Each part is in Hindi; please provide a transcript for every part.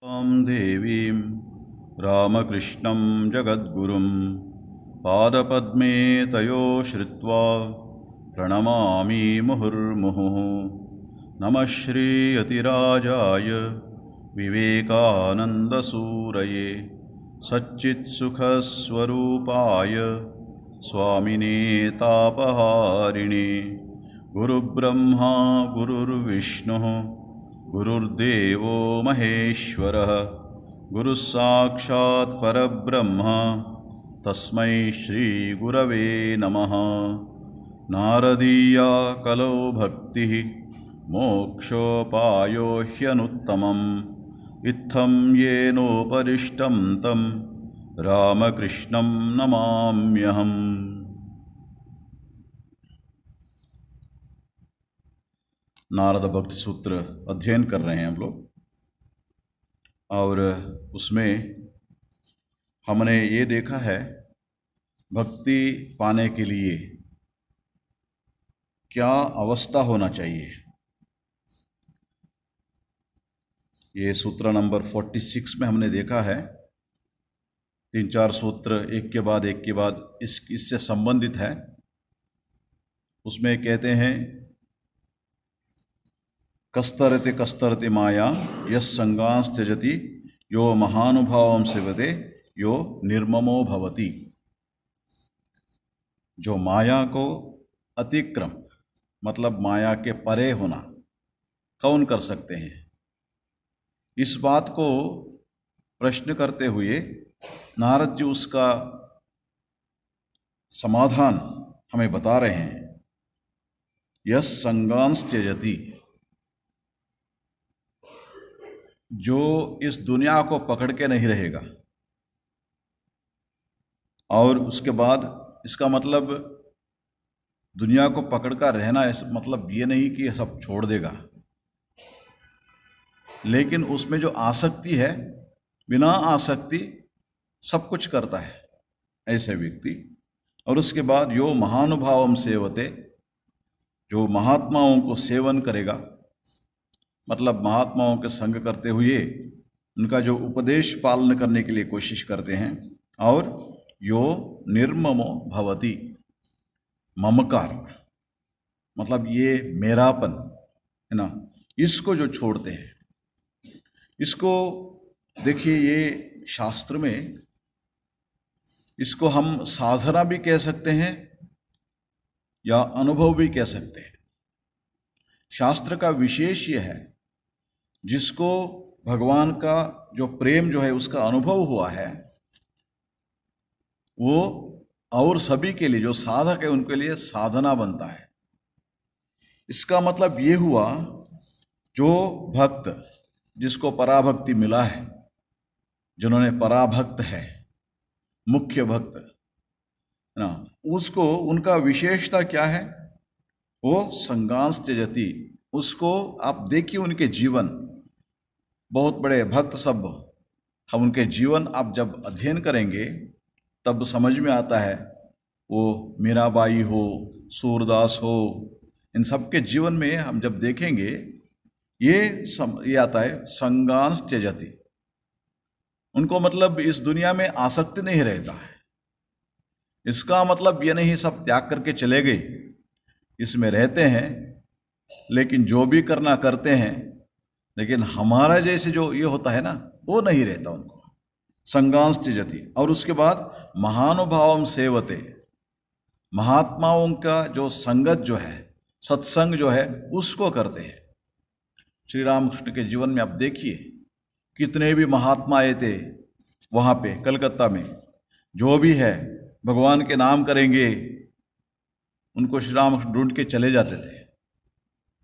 ं देवीं रामकृष्णं जगद्गुरुं पादपद्मे तयो श्रित्वा प्रणमामि मुहुर्मुहुः। नमः श्रीयतिराजाय विवेकानन्दसूरये सच्चित्सुखस्वरूपाय स्वामिने तापहारिणे। गुरुब्रह्मा गुरुर्विष्णुः गुरुर्देवो महेश्वरः गुरुस्साक्षात् परब्रह्म तस्मै श्रीगुरवे नमः। नारदीया कलौ भक्तिः मोक्षोपायो ह्यनुत्तमम्। इत्थं येनोपदिष्टं तं रामकृष्णं नमाम्यहम्। नारद भक्ति सूत्र अध्ययन कर रहे हैं हम लोग, और उसमें हमने ये देखा है भक्ति पाने के लिए क्या अवस्था होना चाहिए। ये सूत्र नंबर 46 में हमने देखा है। 3-4 सूत्र एक के बाद इससे संबंधित है। उसमें कहते हैं कस्तरते कस्तरते माया यस संगांस त्यजति यो महानुभावं सेवते यो निर्ममो भवति। जो माया को अतिक्रम मतलब माया के परे होना कौन कर सकते हैं, इस बात को प्रश्न करते हुए नारद जी उसका समाधान हमें बता रहे हैं। यस संगांस त्यजति, जो इस दुनिया को पकड़ के नहीं रहेगा। और उसके बाद इसका मतलब दुनिया को पकड़ कर रहना मतलब ये नहीं कि सब छोड़ देगा, लेकिन उसमें जो आसक्ति है, बिना आसक्ति सब कुछ करता है ऐसे व्यक्ति। और उसके बाद यो महानुभावम सेवते, जो महात्माओं को सेवन करेगा, मतलब महात्माओं के संग करते हुए उनका जो उपदेश पालन करने के लिए कोशिश करते हैं। और यो निर्ममो भवति, ममकार मतलब ये मेरापन है ना, इसको जो छोड़ते हैं। इसको देखिए, ये शास्त्र में इसको हम साधना भी कह सकते हैं या अनुभव भी कह सकते हैं। शास्त्र का विशेष ये है, जिसको भगवान का जो प्रेम जो है उसका अनुभव हुआ है, वो और सभी के लिए जो साधक है उनके लिए साधना बनता है। इसका मतलब ये हुआ, जो भक्त जिसको पराभक्ति मिला है, जिन्होंने पराभक्त है, मुख्य भक्त ना, उसको उनका विशेषता क्या है, वो संगांस त्यजति। उसको आप देखिए, उनके जीवन, बहुत बड़े भक्त सब, हम उनके जीवन आप जब अध्ययन करेंगे तब समझ में आता है। वो मीराबाई हो, सूरदास हो, इन सब के जीवन में हम जब देखेंगे ये आता है संगांस त्यजति। उनको मतलब इस दुनिया में आसक्ति नहीं रहता है। इसका मतलब ये नहीं सब त्याग करके चले गए, इसमें रहते हैं, लेकिन जो भी करना करते हैं, लेकिन हमारा जैसे जो ये होता है ना, वो नहीं रहता उनको। संगांस त्यजति। और उसके बाद महानुभावम सेवते, महात्माओं का जो संगत जो है, सत्संग जो है, उसको करते हैं। श्री रामकृष्ण के जीवन में आप देखिए, कितने भी महात्मा आए थे वहाँ पे कलकत्ता में, जो भी है भगवान के नाम करेंगे, उनको श्री रामकृष्ण ढूंढ के चले जाते थे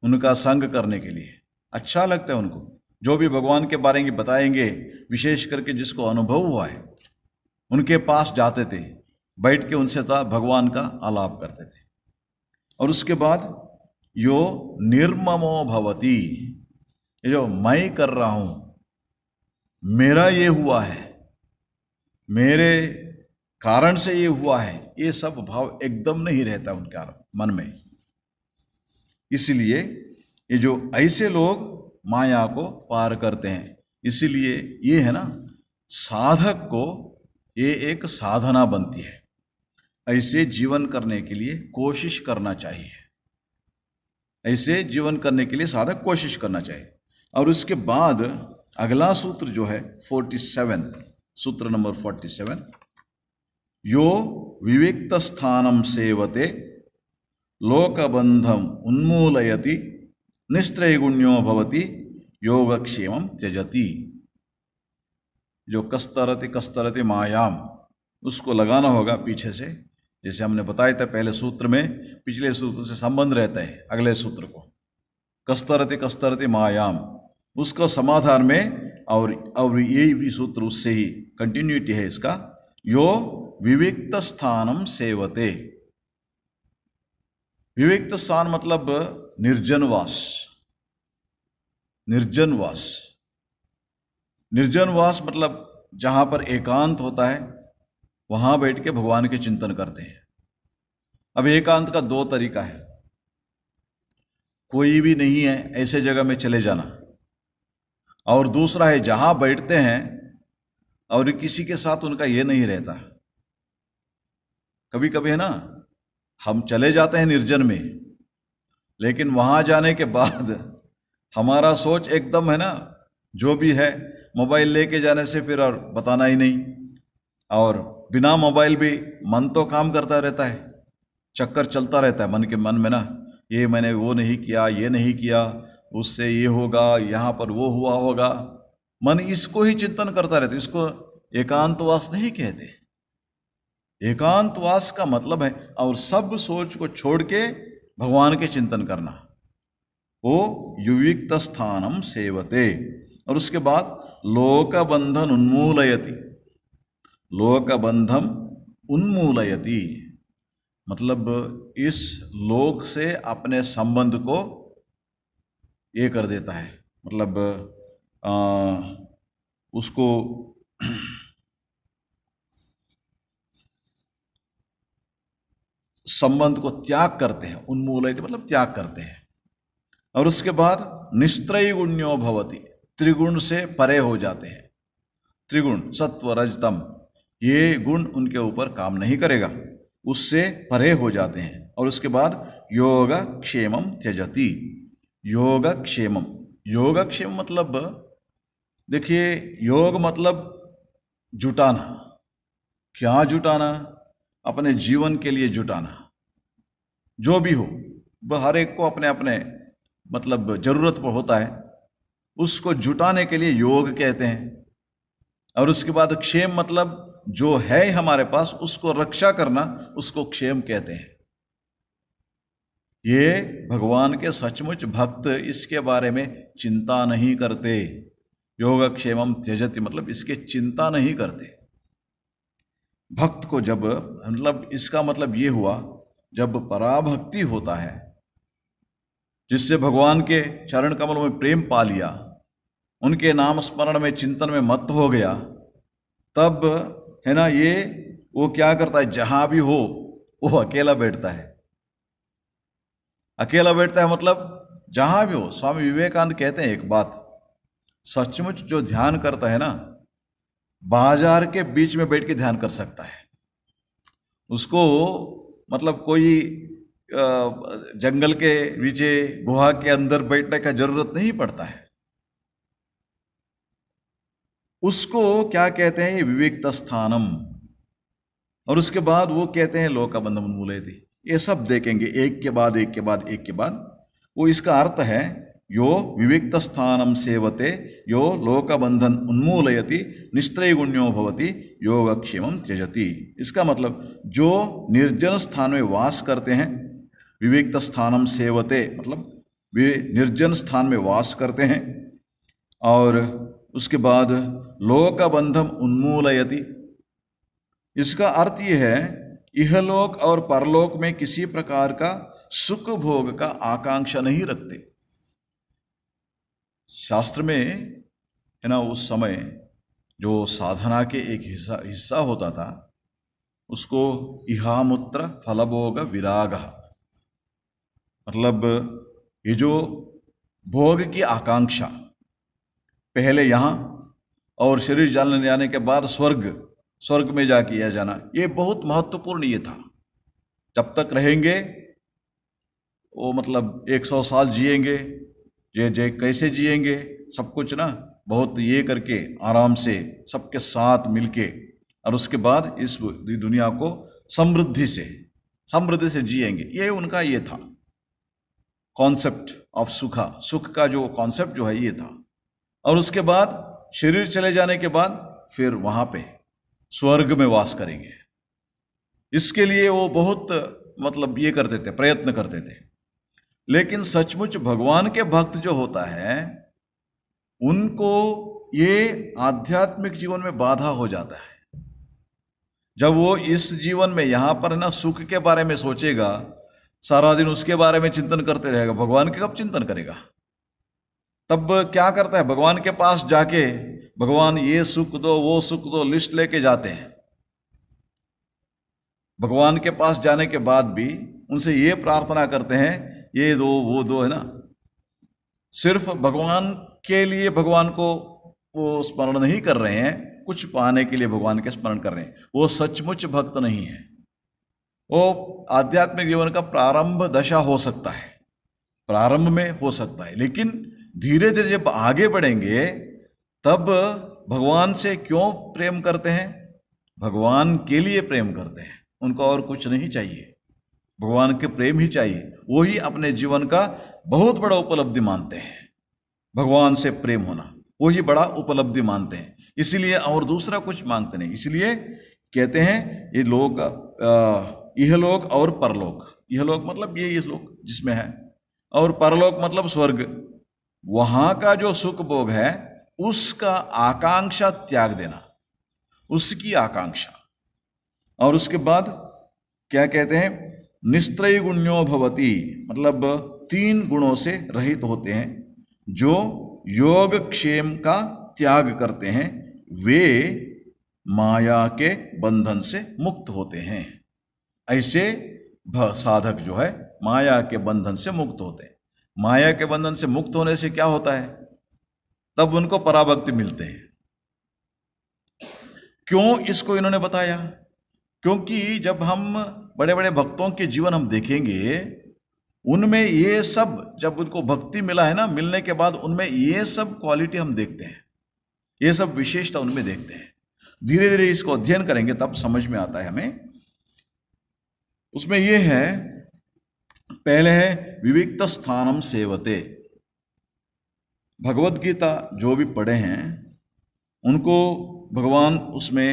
उनका संग करने के लिए। अच्छा लगता है उनको, जो भी भगवान के बारे में बताएंगे, विशेष करके जिसको अनुभव हुआ है, उनके पास जाते थे, बैठ के उनसे भगवान का आलाप करते थे। और उसके बाद यो निर्ममो भवति, ये जो मैं कर रहा हूं, मेरा ये हुआ है, मेरे कारण से ये हुआ है, ये सब भाव एकदम नहीं रहता उनके मन में। इसलिए ये जो ऐसे लोग माया को पार करते हैं, इसीलिए ये है ना, साधक को ये एक साधना बनती है। ऐसे जीवन करने के लिए कोशिश करना चाहिए, ऐसे जीवन करने के लिए साधक कोशिश करना चाहिए। और उसके बाद अगला सूत्र जो है 47, सूत्र नंबर 47, यो विविक्त स्थानम सेवते लोकबंधम उन्मूलयति निस्त्रैगुण्यो भवति योगक्षेमम त्यजति। जो कस्तरति कस्तरति मायाम, उसको लगाना होगा पीछे से, जैसे हमने बताया था पहले सूत्र में, पिछले सूत्र से संबंध रहता है अगले सूत्र को। कस्तरति कस्तरति मायाम, उसको समाधान में, और यही भी सूत्र उससे ही कंटिन्यूटी है इसका। यो विविक्त स्थानम सेवते, विविक्त स्थान मतलब निर्जनवास, निर्जनवास, निर्जनवास मतलब जहां पर एकांत होता है वहां बैठ के भगवान के चिंतन करते हैं। अब एकांत का दो तरीका है, कोई भी नहीं है ऐसे जगह में चले जाना, और दूसरा है जहां बैठते हैं और किसी के साथ उनका ये नहीं रहता। कभी कभी है ना, हम चले जाते हैं निर्जन में, लेकिन वहां जाने के बाद हमारा सोच एकदम है ना, जो भी है मोबाइल लेके जाने से फिर और बताना ही नहीं, और बिना मोबाइल भी मन तो काम करता रहता है, चक्कर चलता रहता है मन के मन में ना, ये मैंने वो नहीं किया, ये नहीं किया, उससे ये होगा, यहाँ पर वो हुआ होगा, मन इसको ही चिंतन करता रहता है। इसको एकांतवास नहीं कहते। एकांतवास का मतलब है और सब सोच को छोड़ के भगवान के चिंतन करना, वो युविक्त स्थानम सेवते। और उसके बाद लोक बंधन उन्मूलयति, लोक बंधम उन्मूलयति मतलब इस लोक से अपने संबंध को ये कर देता है, मतलब उसको संबंध को त्याग करते हैं, उन्मूलयति मतलब त्याग करते हैं। और उसके बाद निस्त्रैगुण्यो भवति, त्रिगुण से परे हो जाते हैं। त्रिगुण सत्व रजतम, ये गुण उनके ऊपर काम नहीं करेगा, उससे परे हो जाते हैं। और उसके बाद योगक्षेमम त्यजति, योगक्षेमम, योगक्षेम मतलब देखिए, योग मतलब जुटाना। क्या जुटाना? अपने जीवन के लिए जुटाना। जो भी हो, वह हर एक को अपने अपने मतलब जरूरत पर होता है, उसको जुटाने के लिए योग कहते हैं। और उसके बाद क्षेम मतलब जो है हमारे पास उसको रक्षा करना, उसको क्षेम कहते हैं। ये भगवान के सचमुच भक्त इसके बारे में चिंता नहीं करते। योगक्षेमम त्यजति मतलब इसके चिंता नहीं करते। भक्त को जब, मतलब इसका मतलब ये हुआ, जब पराभक्ति होता है, जिससे भगवान के चरण कमल में प्रेम पा लिया, उनके नाम स्मरण में चिंतन में मत हो गया, तब है ना, ये वो क्या करता है, जहां भी हो वो अकेला बैठता है। अकेला बैठता है मतलब जहां भी हो। स्वामी विवेकानंद कहते हैं एक बात, सचमुच जो ध्यान करता है ना, बाजार के बीच में बैठ के ध्यान कर सकता है। उसको मतलब कोई जंगल के नीचे गुहा के अंदर बैठने का जरूरत नहीं पड़ता है। उसको क्या कहते हैं, विविक्त स्थानम। और उसके बाद वो कहते हैं लोकबंधम उन्मूलयति। ये सब देखेंगे एक के बाद एक के बाद एक के बाद। वो इसका अर्थ है, यो विविक्त स्थानम सेवते यो लोकबंधन उन्मूलयति निस्त्रैगुण्यो भवति योगक्षेमम त्यजति। इसका मतलब जो निर्जन स्थान में वास करते हैं, विविक्त स्थानम सेवते मतलब वे निर्जन स्थान में वास करते हैं। और उसके बाद लोकबंधम उन्मूलयति, इसका अर्थ यह है, इहलोक और परलोक में किसी प्रकार का सुख भोग का आकांक्षा नहीं रखते। शास्त्र में है ना, उस समय जो साधना के एक हिस्सा होता था, उसको इहामुत्र फलभोग विराग, मतलब ये जो भोग की आकांक्षा, पहले यहाँ और शरीर जाने जाने के बाद स्वर्ग में जा किया जाना, ये बहुत महत्वपूर्ण ये था। जब तक रहेंगे वो मतलब 100 साल जिएंगे, जे कैसे जिएंगे, सब कुछ ना बहुत ये करके आराम से सबके साथ मिलके, और उसके बाद इस दुनिया को समृद्धि से जिएंगे। ये उनका ये था कॉन्सेप्ट ऑफ सुख का जो कॉन्सेप्ट जो है ये था। और उसके बाद शरीर चले जाने के बाद फिर वहां पे स्वर्ग में वास करेंगे। इसके लिए वो बहुत मतलब ये करते थे, प्रयत्न करते थे। लेकिन सचमुच भगवान के भक्त जो होता है उनको ये आध्यात्मिक जीवन में बाधा हो जाता है। जब वो इस जीवन में यहां पर ना सुख के बारे में सोचेगा, सारा दिन उसके बारे में चिंतन करते रहेगा, भगवान के कब चिंतन करेगा? तब क्या करता है, भगवान के पास जाके भगवान ये सुख दो वो सुख दो लिस्ट लेके जाते हैं। भगवान के पास जाने के बाद भी उनसे ये प्रार्थना करते हैं ये दो वो दो, है ना। सिर्फ भगवान के लिए भगवान को वो स्मरण नहीं कर रहे हैं, कुछ पाने के लिए भगवान के स्मरण कर रहे हैं। वो सचमुच भक्त नहीं है। वो आध्यात्मिक जीवन का प्रारंभ दशा हो सकता है, प्रारंभ में हो सकता है, लेकिन धीरे धीरे जब आगे बढ़ेंगे तब भगवान से क्यों प्रेम करते हैं? भगवान के लिए प्रेम करते हैं, उनको और कुछ नहीं चाहिए, भगवान के प्रेम ही चाहिए। वो ही अपने जीवन का बहुत बड़ा उपलब्धि मानते हैं। भगवान से प्रेम होना वो ही बड़ा उपलब्धि मानते हैं, इसीलिए और दूसरा कुछ मांगते नहीं। इसलिए कहते हैं ये लोग इहलोक और परलोक, इहलोक मतलब ये लोक जिसमें है, और परलोक मतलब स्वर्ग, वहां का जो सुख भोग है उसका आकांक्षा त्याग देना, उसकी आकांक्षा। और उसके बाद क्या कहते हैं, निस्त्रय गुण्यो भवति, मतलब 3 गुणों से रहित होते हैं। जो योग क्षेम का त्याग करते हैं वे माया के बंधन से मुक्त होते हैं। ऐसे साधक जो है माया के बंधन से मुक्त होते हैं। माया के बंधन से मुक्त होने से क्या होता है? तब उनको पराभक्ति मिलते हैं। क्यों इसको इन्होंने बताया? क्योंकि जब हम बड़े बड़े भक्तों के जीवन हम देखेंगे, उनमें ये सब, जब उनको भक्ति मिला है ना, मिलने के बाद उनमें ये सब क्वालिटी हम देखते हैं, ये सब विशेषता उनमें देखते हैं। धीरे धीरे इसको अध्ययन करेंगे तब समझ में आता है हमें। उसमें ये है, पहले है विविक्त स्थानम सेवते। भगवत गीता जो भी पढ़े हैं उनको भगवान उसमें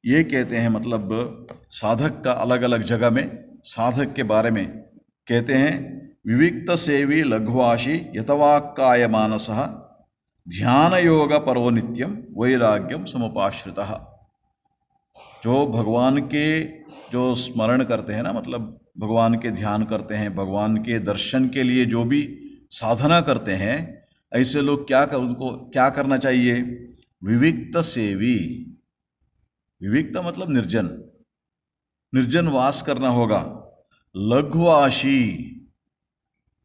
ये कहते हैं, मतलब साधक का अलग अलग जगह में साधक के बारे में कहते हैं, विविक्त सेवी लघुवाशी यतवाक्काय मानसः ध्यान योग परो नित्यम वैराग्यम समुपाश्रितः। जो भगवान के जो स्मरण करते हैं ना, मतलब भगवान के ध्यान करते हैं, भगवान के दर्शन के लिए जो भी साधना करते हैं, ऐसे लोग उनको क्या करना चाहिए? विविक्त सेवी। विविक्त मतलब निर्जन, निर्जन वास करना होगा। लघुआशी,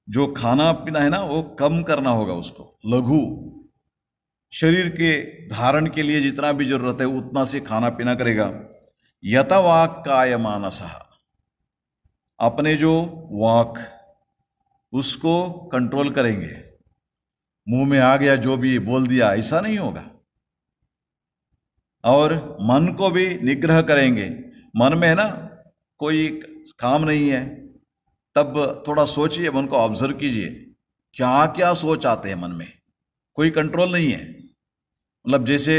जो खाना पीना है ना वो कम करना होगा उसको। लघु, शरीर के धारण के लिए जितना भी जरूरत है उतना से खाना पीना करेगा। यतवाक काय मानसः, अपने जो वाक उसको कंट्रोल करेंगे। मुंह में आ गया जो भी बोल दिया, ऐसा नहीं होगा। और मन को भी निग्रह करेंगे। मन में है ना कोई काम नहीं है, तब थोड़ा सोचिए, मन को ऑब्जर्व कीजिए, क्या क्या सोच आते हैं मन में, कोई कंट्रोल नहीं है। मतलब जैसे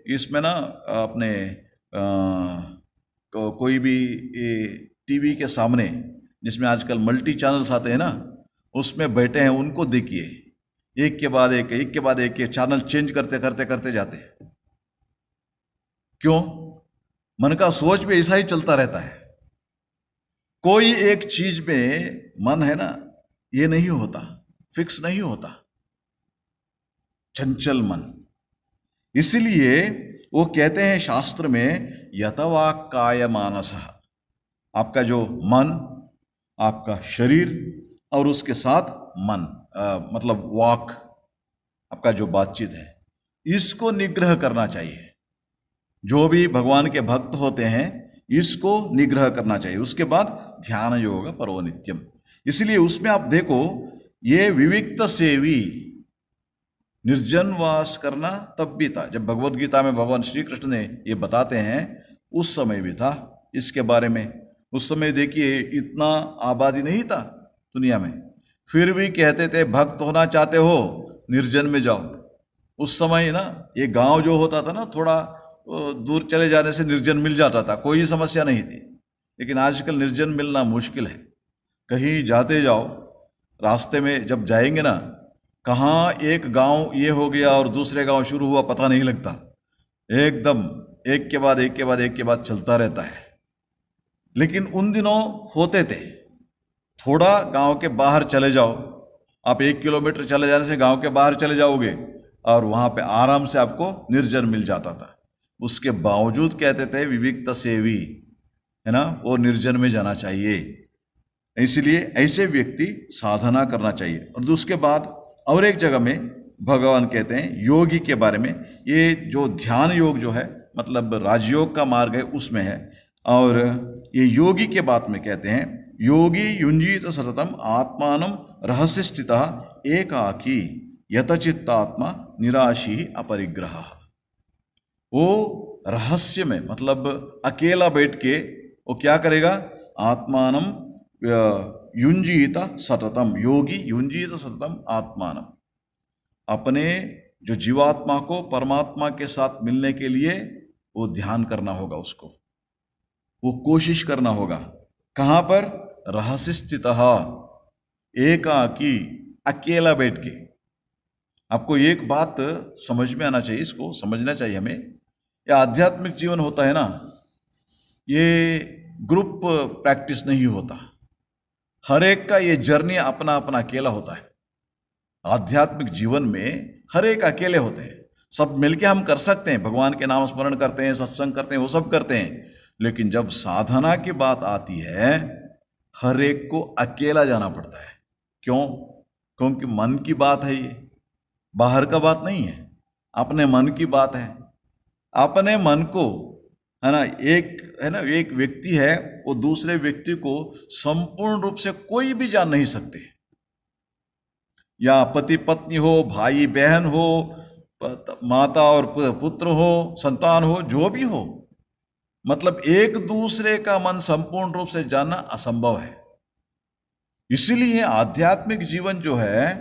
इसमें ना अपने कोई भी टीवी के सामने जिसमें आजकल मल्टी चैनल्स आते हैं ना, उसमें बैठे हैं, उनको देखिए, एक के बाद एक चैनल चेंज करते करते करते जाते हैं। क्यों? मन का सोच भी ऐसा ही चलता रहता है। कोई एक चीज में मन है ना, ये नहीं होता, फिक्स नहीं होता, चंचल मन। इसलिए वो कहते हैं शास्त्र में, यतवाक्काय मानसः, आपका जो मन, आपका शरीर और उसके साथ मन मतलब वाक, आपका जो बातचीत है, इसको निग्रह करना चाहिए। जो भी भगवान के भक्त होते हैं इसको निग्रह करना चाहिए। उसके बाद ध्यान योग परो नित्यम। इसलिए उसमें आप देखो, ये विविक्त सेवी निर्जन वास करना तब भी था। जब भगवत गीता में भगवान श्री कृष्ण ने ये बताते हैं उस समय भी था इसके बारे में। उस समय देखिए इतना आबादी नहीं था दुनिया में, फिर भी कहते थे भक्त होना चाहते हो निर्जन में जाओ। उस समय ना ये गांव जो होता था ना, थोड़ा दूर चले जाने से निर्जन मिल जाता था, कोई समस्या नहीं थी। लेकिन आजकल निर्जन मिलना मुश्किल है। कहीं जाते जाओ, रास्ते में जब जाएंगे ना, कहाँ एक गांव ये हो गया और दूसरे गांव शुरू हुआ पता नहीं लगता, एकदम एक के बाद एक के बाद एक के बाद चलता रहता है। लेकिन उन दिनों होते थे, थोड़ा गांव के बाहर चले जाओ, आप 1 किलोमीटर चले जाने से गांव के बाहर चले जाओगे और वहां पे आराम से आपको निर्जन मिल जाता था। उसके बावजूद कहते थे विविक्त सेवी, है ना, वो निर्जन में जाना चाहिए। इसलिए ऐसे व्यक्ति साधना करना चाहिए। और उसके बाद और एक जगह में भगवान कहते हैं योगी के बारे में, ये जो ध्यान योग जो है मतलब राजयोग का मार्ग है उसमें है। और ये योगी के बात में कहते हैं योगी युंजीत सततम आत्मानं रहस्य स्थितः एकाकी यतचित्तात्मा निराशी अपरिग्रह। वो रहस्य में मतलब अकेला बैठ के वो क्या करेगा, आत्मानं युंजीत सततम, योगी युंजीत सततम आत्मानं, अपने जो जीवात्मा को परमात्मा के साथ मिलने के लिए वो ध्यान करना होगा, उसको वो कोशिश करना होगा। कहाँ पर, रहस्य स्थितः, एकाकी, अकेला बैठ के। आपको एक बात समझ में आना चाहिए, इसको समझना चाहिए हमें। यह आध्यात्मिक जीवन होता है ना, ये ग्रुप प्रैक्टिस नहीं होता। हर एक का ये जर्नी अपना अपना अकेला होता है। आध्यात्मिक जीवन में हर एक अकेले होते हैं। सब मिलके हम कर सकते हैं, भगवान के नाम स्मरण करते हैं, सत्संग करते हैं, वो सब करते हैं। लेकिन जब साधना की बात आती है हर एक को अकेला जाना पड़ता है। क्यों? क्योंकि मन की बात है, ये बाहर का बात नहीं है, अपने मन की बात है। अपने मन को, है ना, एक व्यक्ति है, वो दूसरे व्यक्ति को संपूर्ण रूप से कोई भी जान नहीं सकते। या पति पत्नी हो, भाई बहन हो, माता और पुत्र हो, संतान हो, जो भी हो, मतलब एक दूसरे का मन संपूर्ण रूप से जानना असंभव है। इसीलिए आध्यात्मिक जीवन जो है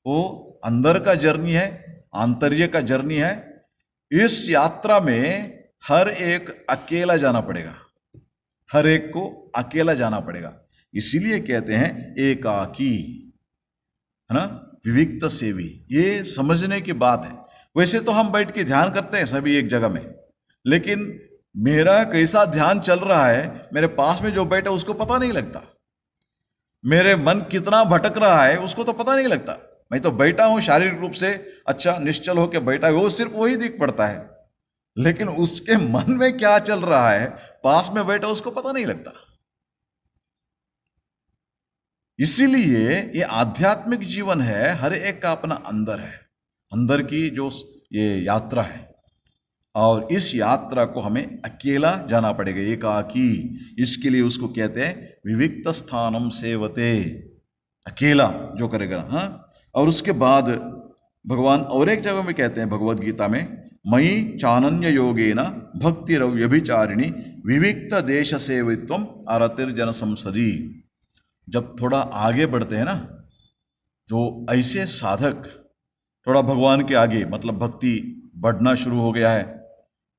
वो अंदर का जर्नी है, आंतर्य का जर्नी है। इस यात्रा में हर एक अकेला जाना पड़ेगा, हर एक को अकेला जाना पड़ेगा। इसीलिए कहते हैं एकाकी, है ना, विविक्त सेवी। ये समझने की बात है। वैसे तो हम बैठ के ध्यान करते हैं सभी एक जगह में, लेकिन मेरा कैसा ध्यान चल रहा है मेरे पास में जो बैठा उसको पता नहीं लगता। मेरे मन कितना भटक रहा है उसको तो पता नहीं लगता। मैं तो बैठा हूं शारीरिक रूप से, अच्छा निश्चल होकर बैठा है, वो सिर्फ वही दिख पड़ता है, लेकिन उसके मन में क्या चल रहा है पास में बैठा उसको पता नहीं लगता। इसीलिए ये आध्यात्मिक जीवन है, हर एक का अपना अंदर है, अंदर की जो ये यात्रा है। और इस यात्रा को हमें अकेला जाना पड़ेगा, एकाकी। इसके लिए उसको कहते हैं विविक्त स्थानम सेवते, अकेला जो करेगा। हाँ, और उसके बाद भगवान और एक जगह में कहते हैं भगवत गीता में, मयि चानन्य योगेन भक्तिरव व्यभिचारिणी विविक्त देश सेवित्वम अरतिर्जन संसदी। जब थोड़ा आगे बढ़ते हैं ना, जो ऐसे साधक थोड़ा भगवान के आगे मतलब भक्ति बढ़ना शुरू हो गया है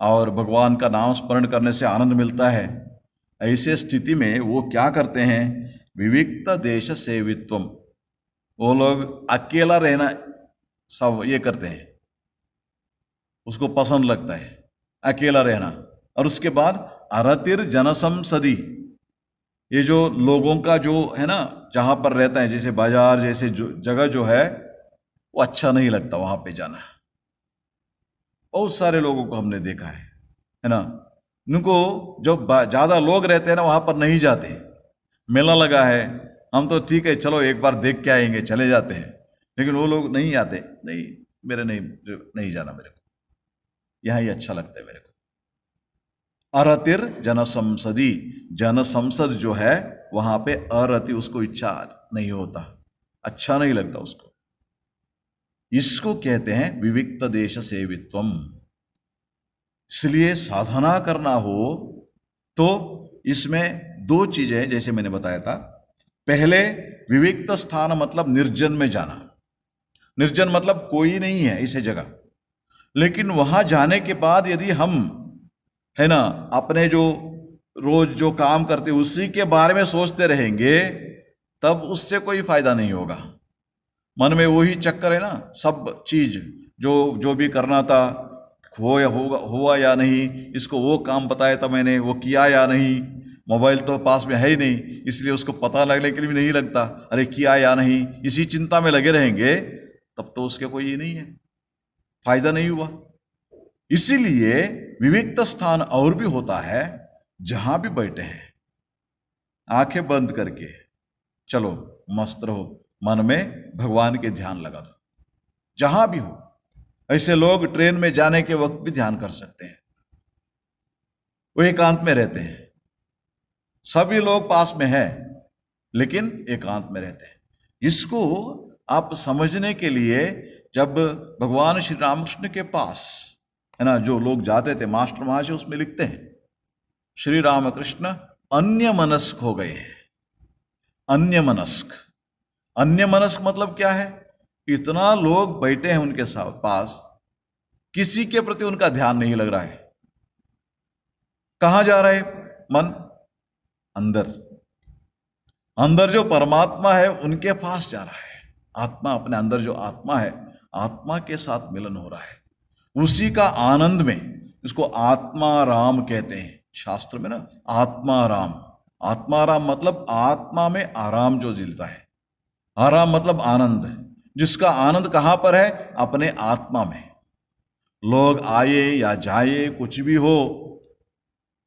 और भगवान का नाम स्मरण करने से आनंद मिलता है, ऐसे स्थिति में वो क्या करते हैं, विविक्त देश सेवित्वम, वो लोग अकेला रहना सब ये करते हैं, उसको पसंद लगता है अकेला रहना। और उसके बाद अरतिर जनसंसदी, ये जो लोगों का जो है ना जहाँ पर रहता है, जैसे बाजार जैसे जगह जो है वो अच्छा नहीं लगता वहाँ पे जाना। बहुत सारे लोगों को हमने देखा है ना, उनको जब ज़्यादा लोग रहते हैं ना वहाँ पर नहीं जाते। मेला लगा है, हम तो ठीक है चलो एक बार देख के आएंगे, चले जाते हैं, लेकिन वो लोग नहीं आते, नहीं मेरे नहीं जाना मेरे को। यहां ही अच्छा लगता है मेरे को। अरतिर जन संसदी, जन संसद जो है वहां पे अरति, उसको इच्छा नहीं होता, अच्छा नहीं लगता उसको। इसको कहते हैं विविक्त देश सेवित्वम। इसलिए साधना करना हो तो इसमें दो चीजें, जैसे मैंने बताया था। पहले विविक्त स्थान मतलब निर्जन में जाना। निर्जन मतलब कोई नहीं है ऐसे जगह, लेकिन वहां जाने के बाद यदि हम, है ना, अपने जो रोज जो काम करते उसी के बारे में सोचते रहेंगे, तब उससे कोई फायदा नहीं होगा। मन में वही चक्कर है ना, सब चीज जो जो भी करना था, हुआ या नहीं, इसको वो काम बताया था मैंने, वो किया या नहीं। मोबाइल तो पास में है ही नहीं, इसलिए उसको पता लगने के लिए भी नहीं लगता, अरे किया या नहीं। इसी चिंता में लगे रहेंगे, तब तो उसके कोई ये नहीं है, फायदा नहीं हुआ। इसीलिए विविक्त स्थान और भी होता है, जहां भी बैठे हैं आंखें बंद करके चलो मस्त रहो, मन में भगवान के ध्यान लगा दो, जहां भी हो। ऐसे लोग ट्रेन में जाने के वक्त भी ध्यान कर सकते हैं, वो एकांत में रहते हैं। सभी लोग पास में हैं लेकिन एकांत में रहते हैं। इसको आप समझने के लिए, जब भगवान श्री रामकृष्ण के पास, है ना, जो लोग जाते थे, मास्टर महाशय उसमें लिखते हैं, श्री रामकृष्ण अन्य मनस्क हो गए हैं। अन्य मनस्क, अन्य मनस्क मतलब क्या है? इतना लोग बैठे हैं उनके पास, किसी के प्रति उनका ध्यान नहीं लग रहा है। कहां जा रहा है मन? अंदर। अंदर जो परमात्मा है उनके पास जा रहा है। आत्मा, अपने अंदर जो आत्मा है, आत्मा के साथ मिलन हो रहा है, उसी का आनंद में। इसको आत्मा राम कहते हैं शास्त्र में ना, आत्मा राम। आत्मा राम मतलब आत्मा में आराम जो मिलता है। आराम मतलब आनंद, जिसका आनंद कहां पर है? अपने आत्मा में। लोग आए या जाए, कुछ भी हो,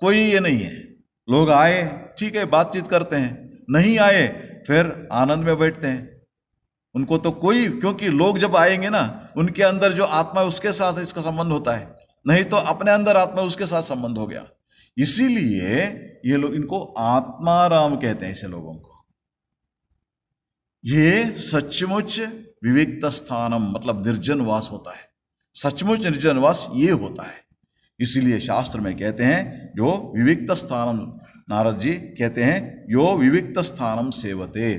कोई ये नहीं है। लोग आए, ठीक है, बातचीत करते हैं, नहीं आए फिर आनंद में बैठते हैं। उनको तो कोई, क्योंकि लोग जब आएंगे ना, उनके अंदर जो आत्मा है उसके साथ इसका संबंध होता है, नहीं तो अपने अंदर आत्मा उसके साथ संबंध हो गया। इसीलिए ये लोग, इनको आत्माराम कहते हैं ऐसे लोगों को। ये सचमुच विविक्त स्थानम मतलब निर्जन वास होता है। सचमुच निर्जन वास ये होता है। इसीलिए शास्त्र में कहते हैं जो विविक्त स्थानम, नारद जी कहते हैं यो विविक्त स्थानम सेवते।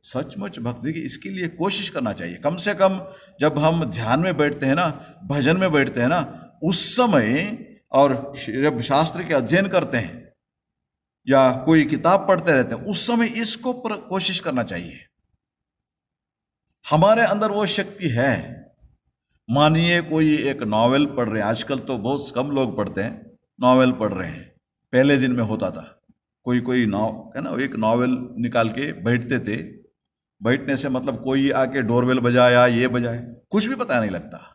सचमुच भक्ति की इसके लिए कोशिश करना चाहिए। कम से कम जब हम ध्यान में बैठते हैं ना, भजन में बैठते हैं ना, उस समय, और जब शास्त्र के अध्ययन करते हैं या कोई किताब पढ़ते रहते हैं, उस समय इसको कोशिश करना चाहिए। हमारे अंदर वो शक्ति है। मानिए कोई एक नॉवेल पढ़ रहे हैं, आजकल तो बहुत कम लोग पढ़ते हैं, नॉवेल पढ़ रहे हैं। पहले दिन में होता था, कोई कोई है ना, एक नॉवेल निकाल के बैठते थे। बैठने से मतलब कोई आके डोरबेल बजाया, ये बजाया, कुछ भी पता नहीं लगता,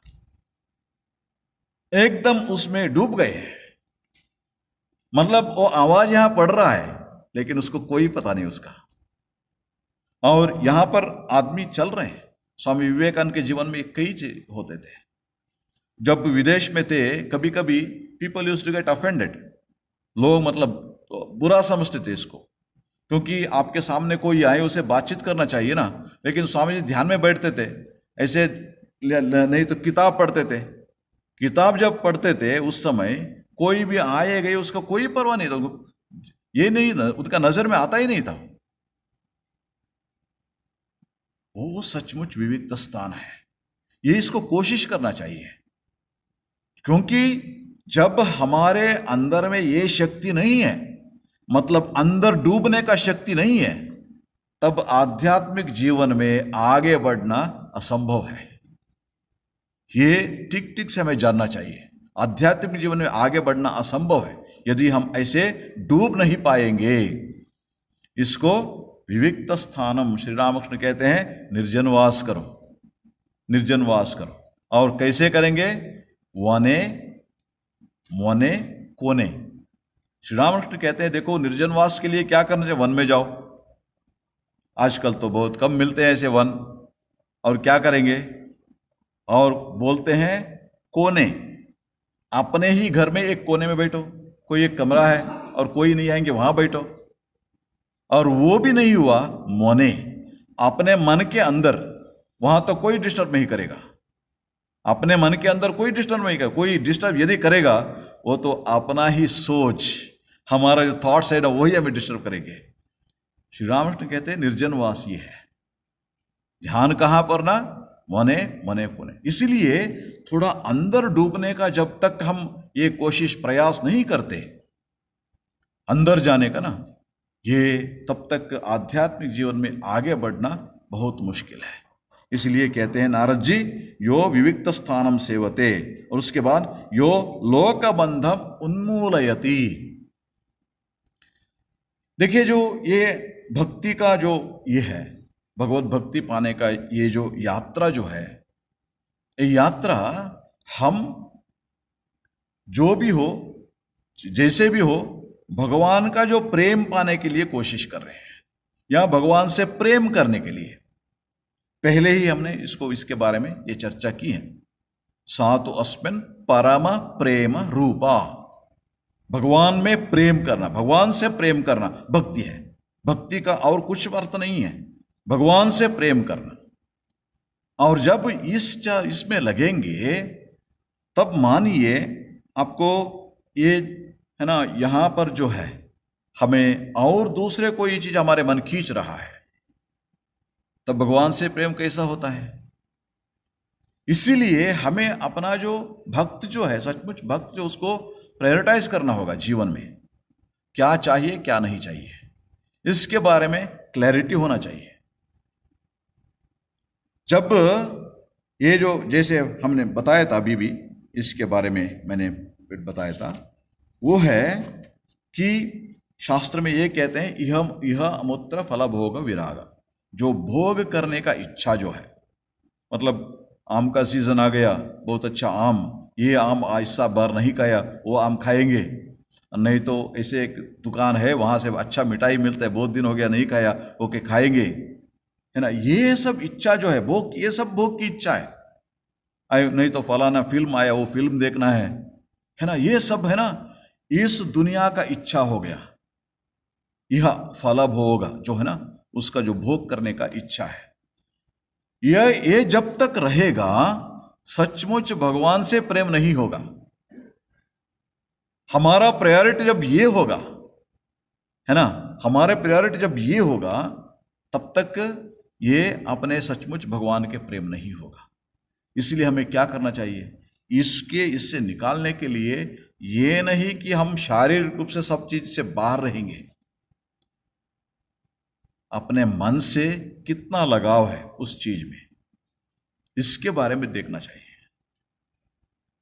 एकदम उसमें डूब गए। मतलब वो आवाज यहां पढ़ रहा है लेकिन उसको कोई पता नहीं उसका। और यहां पर आदमी चल रहे हैं। स्वामी विवेकानंद के जीवन में कई चीज होते थे। जब विदेश में थे, कभी कभी people used to get offended. लोग मतलब बुरा समझते थे इसको, क्योंकि आपके सामने कोई आए, उसे बातचीत करना चाहिए ना। लेकिन स्वामी जी ध्यान में बैठते थे, ऐसे नहीं तो किताब पढ़ते थे। किताब जब पढ़ते थे उस समय कोई भी आए गए उसका कोई परवाह नहीं था, ये नहीं, उनका नजर में आता ही नहीं था। वो सचमुच विविक्त स्थान है। ये इसको कोशिश करना चाहिए, क्योंकि जब हमारे अंदर में ये शक्ति नहीं है, मतलब अंदर डूबने का शक्ति नहीं है, तब आध्यात्मिक जीवन में आगे बढ़ना असंभव है। ये ठीक ठीक से हमें जानना चाहिए। आध्यात्मिक जीवन में आगे बढ़ना असंभव है यदि हम ऐसे डूब नहीं पाएंगे। इसको विविक्त स्थानम श्री रामकृष्ण कहते हैं, निर्जनवास करो, निर्जनवास करो। और कैसे करेंगे? वने मोने कोने। श्री रामकृष्ण कहते हैं देखो, निर्जनवास के लिए क्या करना चाहिए? वन में जाओ। आजकल तो बहुत कम मिलते हैं ऐसे वन, और क्या करेंगे? और बोलते हैं कोने। अपने ही घर में एक कोने में बैठो, कोई एक कमरा है और कोई नहीं आएंगे वहां बैठो, और वो भी नहीं हुआ मोने, अपने मन के अंदर, वहां तो कोई डिस्टर्ब नहीं करेगा, अपने मन के अंदर कोई डिस्टर्ब नहीं करेगा। कोई डिस्टर्ब यदि करेगा वो तो अपना ही सोच, हमारा जो थॉट्स है ना वही हमें डिस्टर्ब करेंगे। श्री रामकृष्ण कहते हैं निर्जनवास ये है, ध्यान कहां पर ना, मने मने पुणे। इसलिए थोड़ा अंदर डूबने का जब तक हम ये कोशिश प्रयास नहीं करते अंदर जाने का ना, ये तब तक आध्यात्मिक जीवन में आगे बढ़ना बहुत मुश्किल है। इसलिए कहते हैं नारद जी, यो विविक्त स्थानम सेवते, और उसके बाद यो लोक बंधम उन्मूलयति। देखिए जो ये भक्ति का जो ये है, भगवत भक्ति पाने का ये जो यात्रा जो है, ये यात्रा हम जो भी हो, जैसे भी हो, भगवान का जो प्रेम पाने के लिए कोशिश कर रहे हैं, या भगवान से प्रेम करने के लिए। पहले ही हमने इसके बारे में ये चर्चा की है। सातु अस्मिन परम प्रेम रूपा, भगवान में प्रेम करना, भगवान से प्रेम करना भक्ति है। भक्ति का और कुछ अर्थ नहीं है, भगवान से प्रेम करना। और जब इसमें लगेंगे तब मानिए आपको ये है ना, यहां पर जो है हमें और दूसरे कोई चीज हमारे मन खींच रहा है, तब भगवान से प्रेम कैसा होता है। इसीलिए हमें अपना जो भक्त जो है, सचमुच भक्त जो, उसको प्रायोरिटाइज करना होगा जीवन में, क्या चाहिए क्या नहीं चाहिए, इसके बारे में क्लैरिटी होना चाहिए। जब ये जो जैसे हमने बताया था अभी भी, इसके बारे में मैंने बताया था, वो है कि शास्त्र में ये कहते हैं यह अमूत्र फल भोग विराग, जो भोग करने का इच्छा जो है, मतलब आम का सीजन आ गया, बहुत अच्छा आम, ये आम ऐसा बार नहीं खाया, वो आम खाएंगे, नहीं तो ऐसे एक दुकान है वहां से अच्छा मिठाई मिलता है, बहुत दिन हो गया नहीं खाया, ओके खाएंगे, है ना। ये सब इच्छा जो है भोग, ये सब भोग की इच्छा है। नहीं तो फलाना फिल्म आया, वो फिल्म देखना है ना, ये सब है ना, इस दुनिया का इच्छा हो गया। यह फल भोग जो है ना, उसका जो भोग करने का इच्छा है, ये जब तक रहेगा सचमुच भगवान से प्रेम नहीं होगा। हमारा प्रायोरिटी जब ये होगा, है ना, हमारे प्रायोरिटी जब ये होगा, तब तक ये अपने सचमुच भगवान के प्रेम नहीं होगा। इसलिए हमें क्या करना चाहिए, इससे निकालने के लिए ये नहीं कि हम शारीरिक रूप से सब चीज से बाहर रहेंगे, अपने मन से कितना लगाव है उस चीज में, इसके बारे में देखना चाहिए।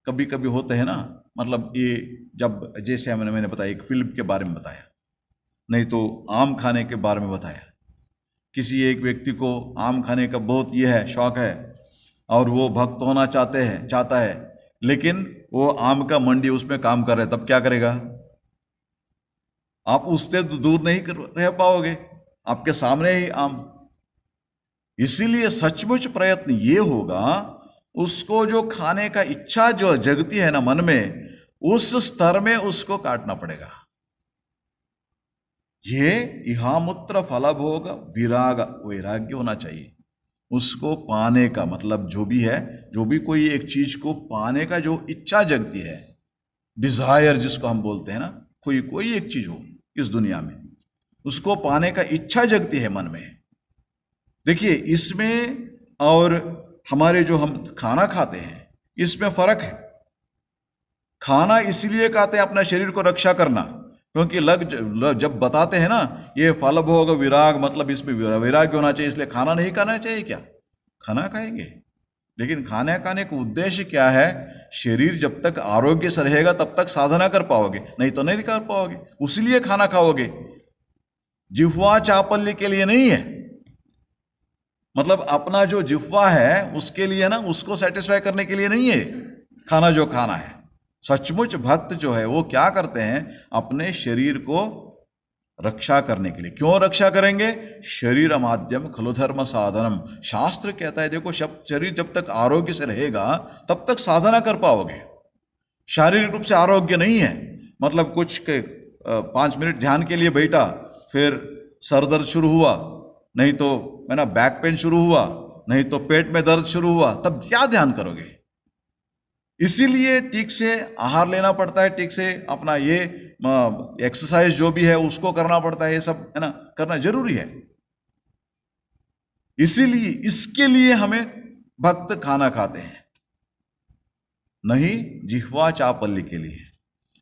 कभी कभी होते हैं ना, मतलब ये जब जैसे मैंने बताया, एक फिल्म के बारे में बताया, नहीं तो आम खाने के बारे में बताया। किसी एक व्यक्ति को आम खाने का बहुत ये है, शौक है, और वो भक्त होना चाहता है, लेकिन वो आम का मंडी उसमें काम कर रहे, तब क्या करेगा, आप उससे दूर नहीं रह पाओगे, आपके सामने ही आम। इसीलिए सचमुच प्रयत्न ये होगा, उसको जो खाने का इच्छा जो जगती है ना मन में, उस स्तर में उसको काटना पड़ेगा। ये इहामुत्र फल भोग विराग, वैराग्य होना चाहिए। उसको पाने का मतलब जो भी है, जो भी कोई एक चीज को पाने का जो इच्छा जगती है, डिजायर जिसको हम बोलते हैं ना, कोई एक चीज हो इस दुनिया में, उसको पाने का इच्छा जगती है मन में। देखिए इसमें और हमारे जो हम खाना खाते हैं, इसमें फर्क है। खाना इसलिए खाते हैं अपना शरीर को रक्षा करना, क्योंकि जब बताते हैं ना ये फल भोग विराग, मतलब इसमें वैराग्य होना चाहिए, इसलिए खाना नहीं खाना चाहिए। क्या खाना खाएंगे, लेकिन खाना खाने का उद्देश्य क्या है, शरीर जब तक आरोग्य से रहेगा तब तक साधना कर पाओगे, नहीं तो नहीं कर पाओगे, उसलिए खाना खाओगे। जिह्वा चापल्य के लिए नहीं है, मतलब अपना जो जिह्वा है उसके लिए ना, उसको सेटिस्फाई करने के लिए नहीं है खाना जो खाना है। सचमुच भक्त जो है वो क्या करते हैं, अपने शरीर को रक्षा करने के लिए। क्यों रक्षा करेंगे, शरीर माध्यम खलु धर्म साधनम, शास्त्र कहता है देखो शरीर जब तक आरोग्य से रहेगा तब तक साधना कर पाओगे। शारीरिक रूप से आरोग्य नहीं है, मतलब कुछ 5 मिनट ध्यान के लिए बैठा, फिर सर दर्द शुरू हुआ, नहीं तो है ना बैक पेन शुरू हुआ, नहीं तो पेट में दर्द शुरू हुआ, तब क्या ध्यान करोगे? इसीलिए ठीक से आहार लेना पड़ता है, ठीक से अपना ये एक्सरसाइज जो भी है उसको करना पड़ता है, ये सब है ना करना जरूरी है। इसीलिए इसके लिए हमें भक्त खाना खाते हैं, नहीं जिह्वा चापल्य के लिए।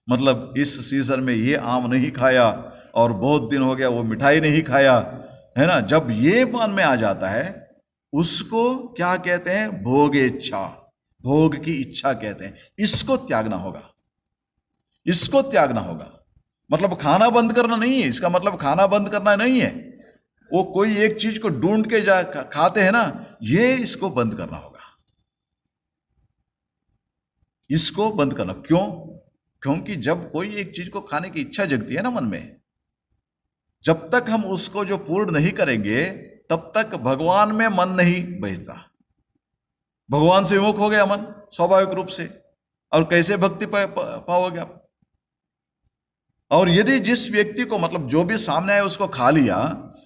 मतलब इस सीजन में ये आम नहीं खाया और बहुत दिन हो गया वो मिठाई नहीं खाया, है ना, जब ये मन में आ जाता है उसको क्या कहते हैं? भोगेच्छा, भोग की इच्छा कहते हैं। इसको त्यागना होगा, इसको त्यागना होगा। मतलब खाना बंद करना नहीं है, इसका मतलब खाना बंद करना नहीं है, वो कोई एक चीज को ढूंढ के जा खाते हैं ना, ये इसको बंद करना होगा, इसको बंद करना। क्यों? क्योंकि जब कोई एक चीज को खाने की इच्छा जगती है ना मन में, जब तक हम उसको जो पूर्ण नहीं करेंगे तब तक भगवान में मन नहीं बैठता। भगवान से विमुख हो गया मन स्वाभाविक रूप से, और कैसे भक्ति पाओगे आप? और यदि जिस व्यक्ति को मतलब जो भी सामने आए उसको खा लिया,